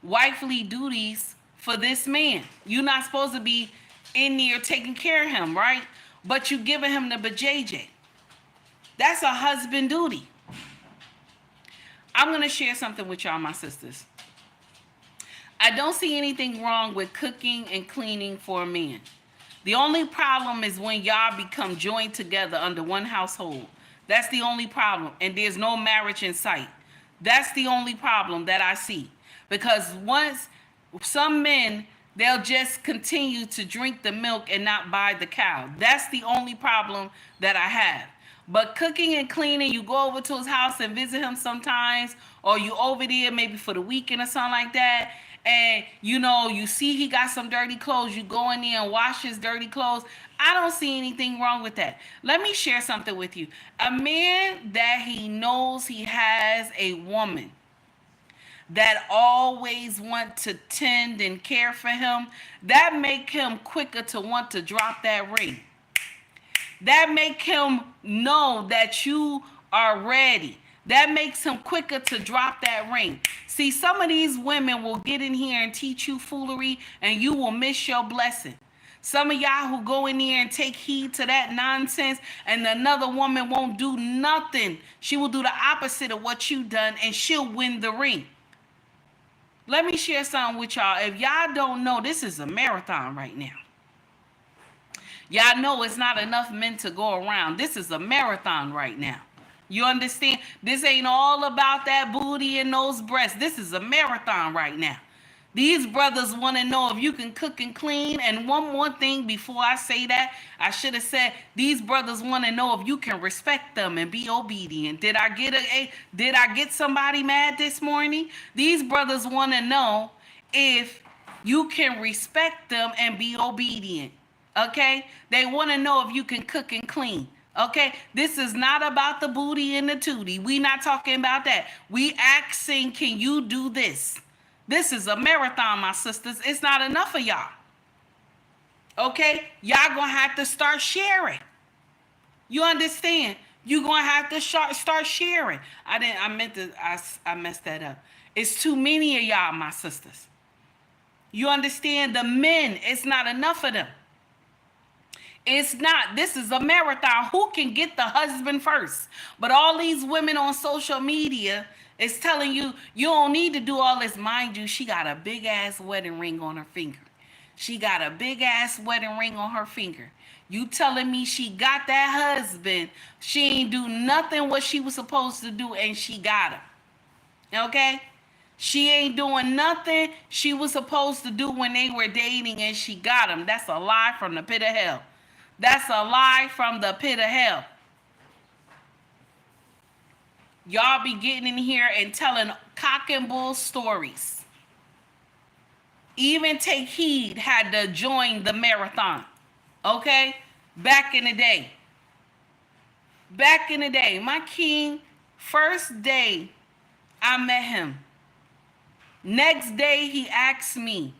wifely duties for this man. You're not supposed to be in there taking care of him, right? But you giving him the bajayjay. That's a husband duty. I'm going to share something with y'all, my sisters. I don't see anything wrong with cooking and cleaning for a man. The only problem is when y'all become joined together under one household. That's the only problem. And there's no marriage in sight. That's the only problem that I see. Because once some men, they'll just continue to drink the milk and not buy the cow. That's the only problem that I have. But cooking and cleaning, you go over to his house and visit him sometimes, or you over there maybe for the weekend or something like that, and you know, you see he got some dirty clothes, you go in there and wash his dirty clothes. I don't see anything wrong with that. Let me share something with you. A man that he knows he has a woman that always want to tend and care for him, that make him quicker to want to drop that ring. That make him know that you are ready. That makes him quicker to drop that ring. See, some of these women will get in here and teach you foolery and you will miss your blessing. Some of y'all who go in here and take heed to that nonsense and another woman won't do nothing. She will do the opposite of what you done and she'll win the ring. Let me share something with y'all. If y'all don't know, this is a marathon right now. Y'all know it's not enough men to go around. This is a marathon right now. You understand? This ain't all about that booty and those breasts. This is a marathon right now. These brothers want to know if you can cook and clean. And one more thing before I say that, I should have said these brothers want to know if you can respect them and be obedient. Did I get somebody mad this morning? These brothers want to know if you can respect them and be obedient. Okay? They want to know if you can cook and clean. Okay? This is not about the booty and the tootie. We not talking about that. We asking, can you do this? This is a marathon, my sisters. It's not enough of y'all. Okay? Y'all gonna have to start sharing. You understand? You're gonna have to start sharing. I messed that up. It's too many of y'all, my sisters. You understand? The men, it's not enough of them. It's not. This is a marathon. Who can get the husband first? But all these women on social media is telling you, you don't need to do all this. Mind you, she got a big ass wedding ring on her finger. She got a big ass wedding ring on her finger. You telling me she got that husband? She ain't do nothing what she was supposed to do and she got him. Okay? She ain't doing nothing she was supposed to do when they were dating and she got him. That's a lie from the pit of hell. That's a lie from the pit of hell. Y'all be getting in here and telling cock and bull stories. Even Take Heed had to join the marathon. Okay? Back in the day. Back in the day. My king, first day I met him. Next day he asked me,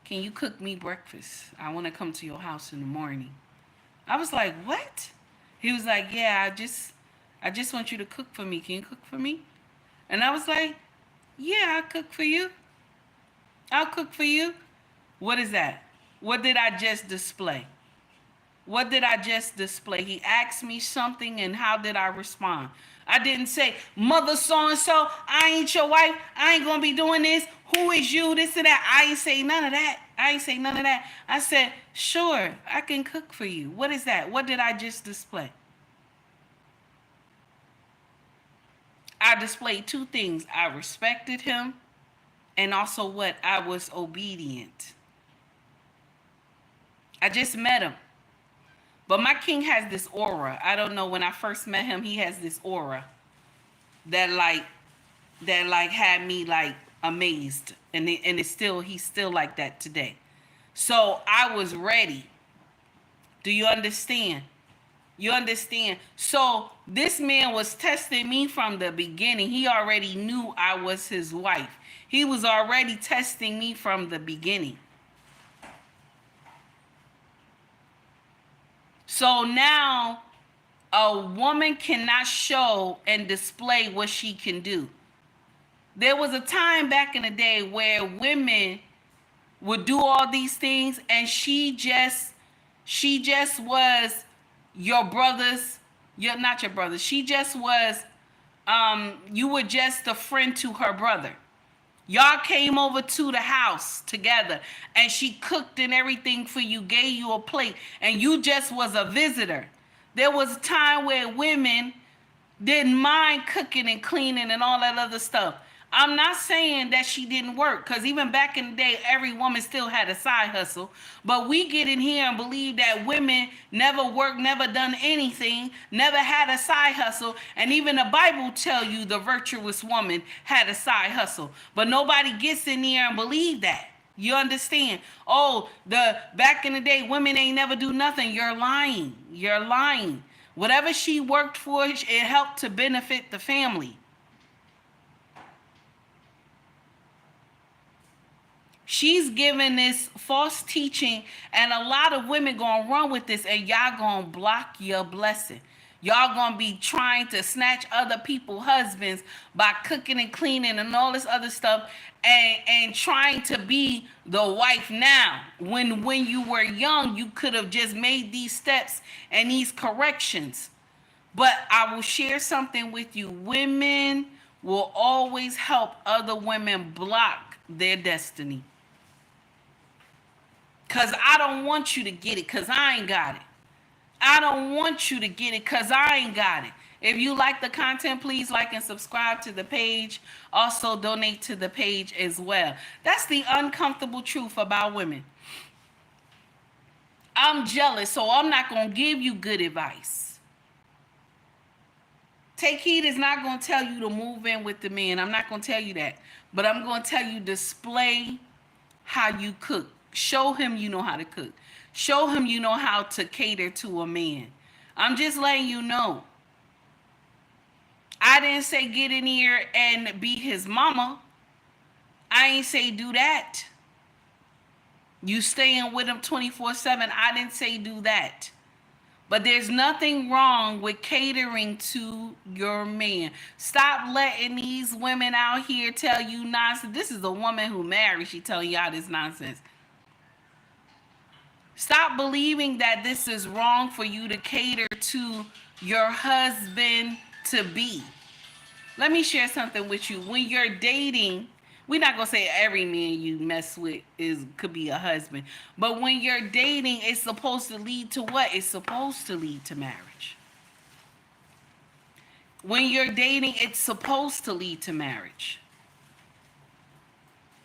can you cook me breakfast? I want to come to your house in the morning. I was like, what? He was like, yeah, I just want you to cook for me. Can you cook for me? And I was like, yeah, I'll cook for you. I'll cook for you. What is that? What did I just display? What did I just display? He asked me something and how did I respond? I didn't say, mother so-and-so, I ain't your wife. I ain't going to be doing this. Who is you? This and that. I ain't say none of that. I said, sure, I can cook for you. What is that? What did I just display? I displayed two things. I respected him and also what? I was obedient. I just met him. But my king has this aura. I don't know, when I first met him, he has this aura that had me like amazed. And he's still like that today. So I was ready. Do you understand? You understand? So this man was testing me from the beginning. He already knew I was his wife. He was already testing me from the beginning. So now a woman cannot show and display what she can do. There was a time back in the day where women would do all these things, and she just was your brother's, not your brother. She just was, you were just a friend to her brother. Y'all came over to the house together, and she cooked and everything for you, gave you a plate, and you just was a visitor. There was a time where women didn't mind cooking and cleaning and all that other stuff. I'm not saying that she didn't work, because even back in the day, every woman still had a side hustle. But we get in here and believe that women never worked, never done anything, never had a side hustle. And even the Bible tell you the virtuous woman had a side hustle. But nobody gets in here and believe that. You understand? Oh, back in the day, women ain't never do nothing. You're lying. You're lying. Whatever she worked for, it helped to benefit the family. She's giving this false teaching, and a lot of women gonna run with this, and y'all gonna block your blessing. Y'all gonna be trying to snatch other people's husbands by cooking and cleaning and all this other stuff, and trying to be the wife now. When you were young, you could have just made these steps and these corrections. But I will share something with you. Women will always help other women block their destiny. Because I don't want you to get it, because I ain't got it. I don't want you to get it, because I ain't got it. If you like the content, please like and subscribe to the page. Also donate to the page as well. That's the uncomfortable truth about women. I'm jealous, so I'm not going to give you good advice. Take Heed is not going to tell you to move in with the man. I'm not going to tell you that. But I'm going to tell you, display how you cook. Show him you know how to cook. Show him you know how to cater to a man. I'm just letting you know. I didn't say get in here and be his mama. I ain't say do that. You staying with him 24/7. I didn't say do that. But there's nothing wrong with catering to your man. Stop letting these women out here tell you nonsense. This is a woman who married. She telling y'all this nonsense. Stop believing that this is wrong for you to cater to your husband to be. Let me share something with you. When you're dating, we're not going to say every man you mess with could be a husband. But when you're dating, it's supposed to lead to what? It's supposed to lead to marriage. When you're dating, it's supposed to lead to marriage.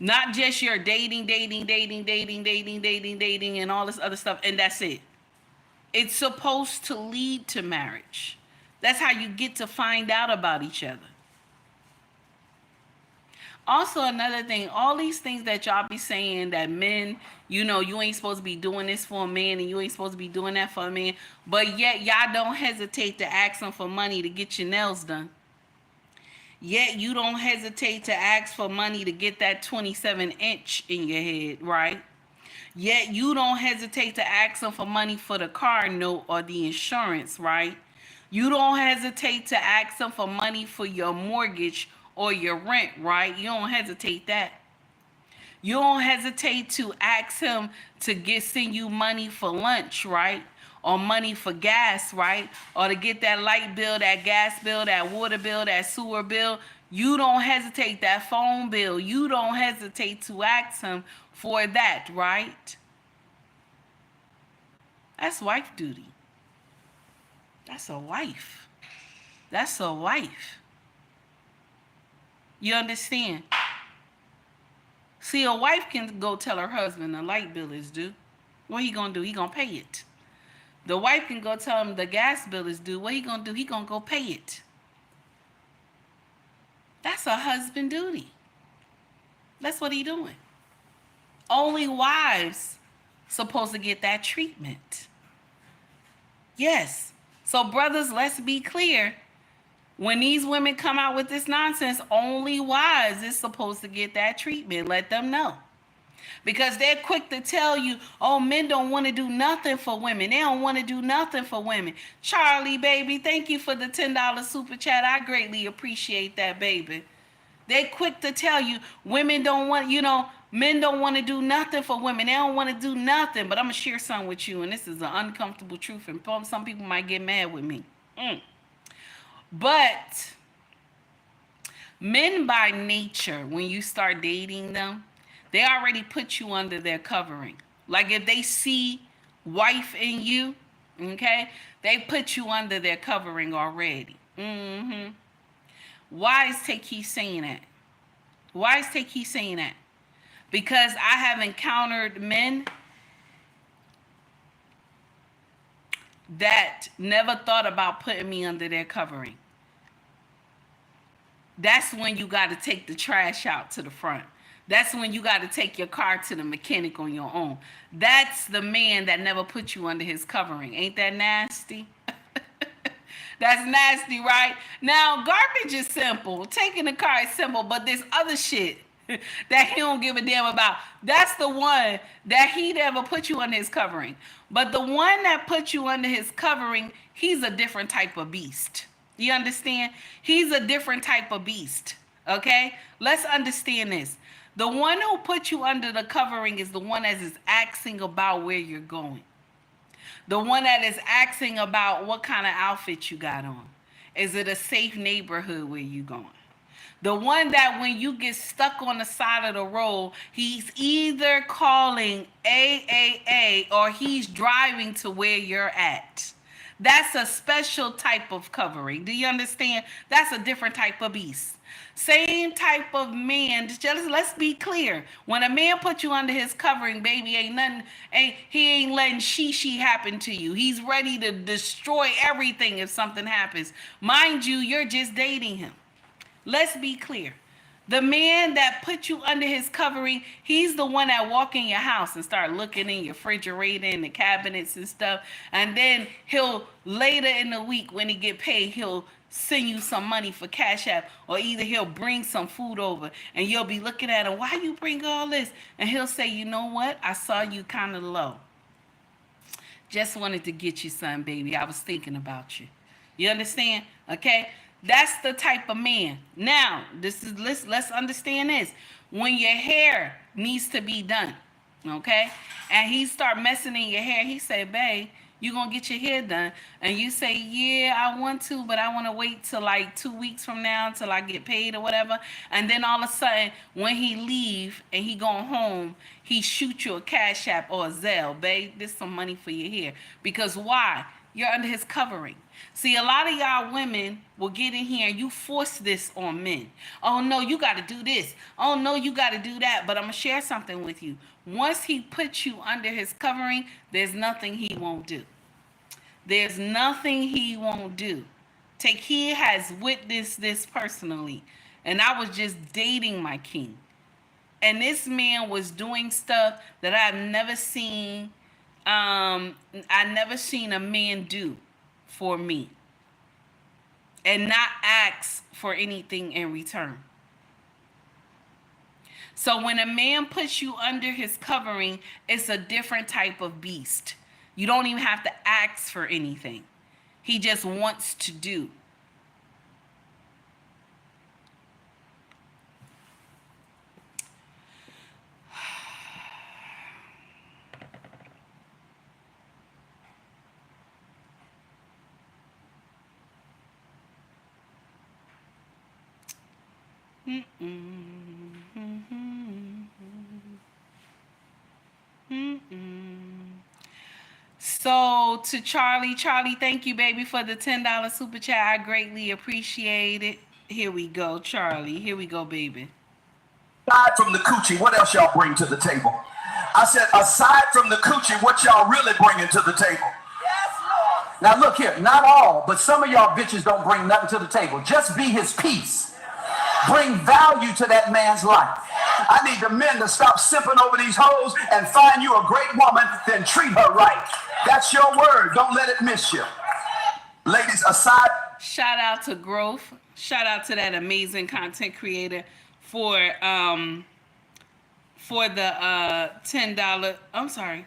Not just you're dating, and all this other stuff, and that's it. It's supposed to lead to marriage. That's how you get to find out about each other. Also, another thing, all these things that y'all be saying that men, you know, you ain't supposed to be doing this for a man and you ain't supposed to be doing that for a man, but yet y'all don't hesitate to ask them for money to get your nails done. Yet you don't hesitate to ask for money to get that 27-inch in your head, right? Yet you don't hesitate to ask them for money for the car note or the insurance, right? You don't hesitate to ask them for money for your mortgage or your rent, right? You don't hesitate that. You don't hesitate to ask him to send you money for lunch, right? Or money for gas, right? Or to get that light bill, that gas bill, that water bill, that sewer bill. You don't hesitate, that phone bill. You don't hesitate to ask him for that, right? That's wife duty. That's a wife. That's a wife. You understand? See, a wife can go tell her husband the light bill is due. What he gonna do? He gonna pay it. The wife can go tell him the gas bill is due. What he gonna do? He gonna go pay it. That's a husband duty. That's what he doing. Only wives supposed to get that treatment. Yes. So brothers, let's be clear. When these women come out with this nonsense, only wives is supposed to get that treatment. Let them know. Because they're quick to tell you, oh, men don't want to do nothing for women. They don't want to do nothing for women. Charlie, baby, thank you for the $10 super chat. I greatly appreciate that, baby. They quick to tell you women don't want, men don't want to do nothing for women. They don't want to do nothing. But I'm going to share something with you, and this is an uncomfortable truth, and some people might get mad with me. But men by nature, when you start dating them, they already put you under their covering. Like if they see wife in you, okay, they put you under their covering already. Why is Take keep saying that? Why is Take keep saying that? Because I have encountered men that never thought about putting me under their covering. That's when you got to take the trash out to the front. That's when you got to take your car to the mechanic on your own. That's the man that never put you under his covering. Ain't that nasty? That's nasty, right? Now, garbage is simple. Taking the car is simple, but there's other shit that he don't give a damn about. That's the one that he never put you under his covering. But the one that put you under his covering, he's a different type of beast. You understand? He's a different type of beast. Okay? Let's understand this. The one who put you under the covering is the one that is asking about where you're going. The one that is asking about what kind of outfit you got on. Is it a safe neighborhood where you going? The one that when you get stuck on the side of the road, he's either calling AAA or he's driving to where you're at. That's a special type of covering. Do you understand? That's a different type of beast. Same type of man. Just let's be clear. When a man put you under his covering, baby, he ain't letting she happen to you. He's ready to destroy everything if something happens. Mind you, you're just dating him. Let's be clear. The man that put you under his covering, he's the one that walk in your house and start looking in your refrigerator and the cabinets and stuff. And then he'll, later in the week when he get paid, he'll send you some money for Cash App, or either he'll bring some food over and you'll be looking at him, why you bring all this? And he'll say, you know what? I saw you kind of low. Just wanted to get you something, baby. I was thinking about you. You understand? Okay? That's the type of man. Now, let's understand this. When your hair needs to be done, okay? And he start messing in your hair, he say, babe, you gonna get your hair done. And you say, yeah, I want to, but I want to wait till like 2 weeks from now till I get paid or whatever. And then all of a sudden, when he leave and he going home, he shoot you a Cash App or a Zelle, babe, this some money for your hair. Because why? You're under his covering. See, a lot of y'all women will get in here and you force this on men. Oh, no, you got to do this. Oh, no, you got to do that. But I'm going to share something with you. Once he puts you under his covering, there's nothing he won't do. There's nothing he won't do. He has witnessed this personally. And I was just dating my king. And this man was doing stuff that I've never seen. I never seen a man do for me and not ask for anything in return. So when a man puts you under his covering, it's a different type of beast. You don't even have to ask for anything. He just wants to do. So to Charlie, thank you, baby, for the $10 super chat. I greatly appreciate it. Here we go, Charlie. Here we go, baby. Aside from the coochie, what else y'all bring to the table? I said, aside from the coochie, what y'all really bringing to the table? Yes, Lord. Now look here, not all, but some of y'all bitches don't bring nothing to the table. Just be his peace. Bring value to that man's life. I need the men to stop simping over these hoes and find you a great woman, then treat her right. That's your word. Don't let it miss you. Ladies, aside. Shout out to Growth. Shout out to that amazing content creator for for the $10. I'm sorry.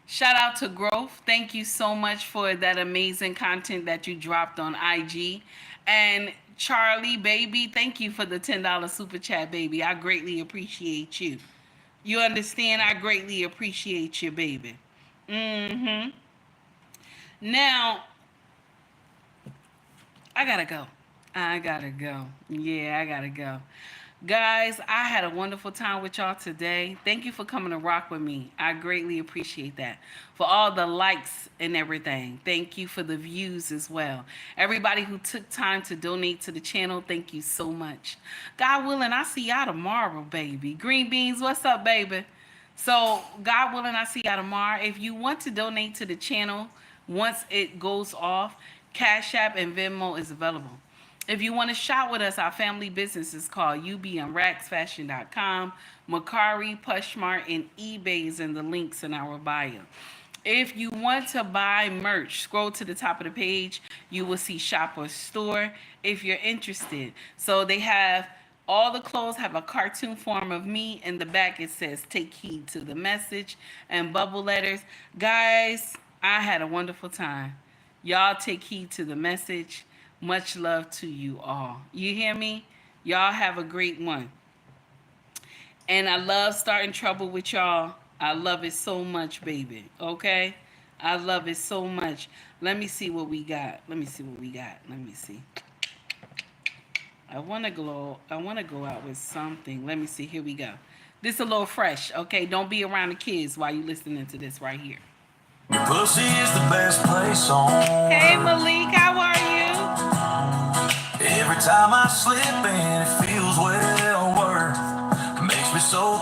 Shout out to Growth. Thank you so much for that amazing content that you dropped on IG. And Charlie, baby, thank you for the $10 super chat, baby. I greatly appreciate you. You understand? I greatly appreciate you, baby. Now, I gotta go. Yeah, I gotta go. Guys, I had a wonderful time with y'all today. Thank you for coming to rock with me. I greatly appreciate that. For all the likes and everything. Thank you for the views as well. Everybody who took time to donate to the channel, thank you so much. God willing, I'll see y'all tomorrow, baby. Green Beans, what's up, baby? So, God willing, I'll see y'all tomorrow. If you want to donate to the channel, once it goes off, Cash App and Venmo is available. If you want to shop with us, our family business is called ubonracksfashion.com. Mercari, POSHMARK, and eBay is in the links in our bio. If you want to buy merch, scroll to the top of the page. You will see Shop or Store if you're interested. So they have all the clothes have a cartoon form of me. In the back it says, take heed to the message, and bubble letters. Guys, I had a wonderful time. Y'all take heed to the message. Much love to you all. You hear me? Y'all have a great one. And I love starting trouble with y'all. I love it so much, baby. Okay? I love it so much. Let me see what we got. Let me see. I want to go out with something. Let me see. Here we go. This is a little fresh. Okay? Don't be around the kids while you listening to this right here. Your pussy is the best place on. Hey, Malik, how are you? Every time I slip in, it feels well worth. Makes me so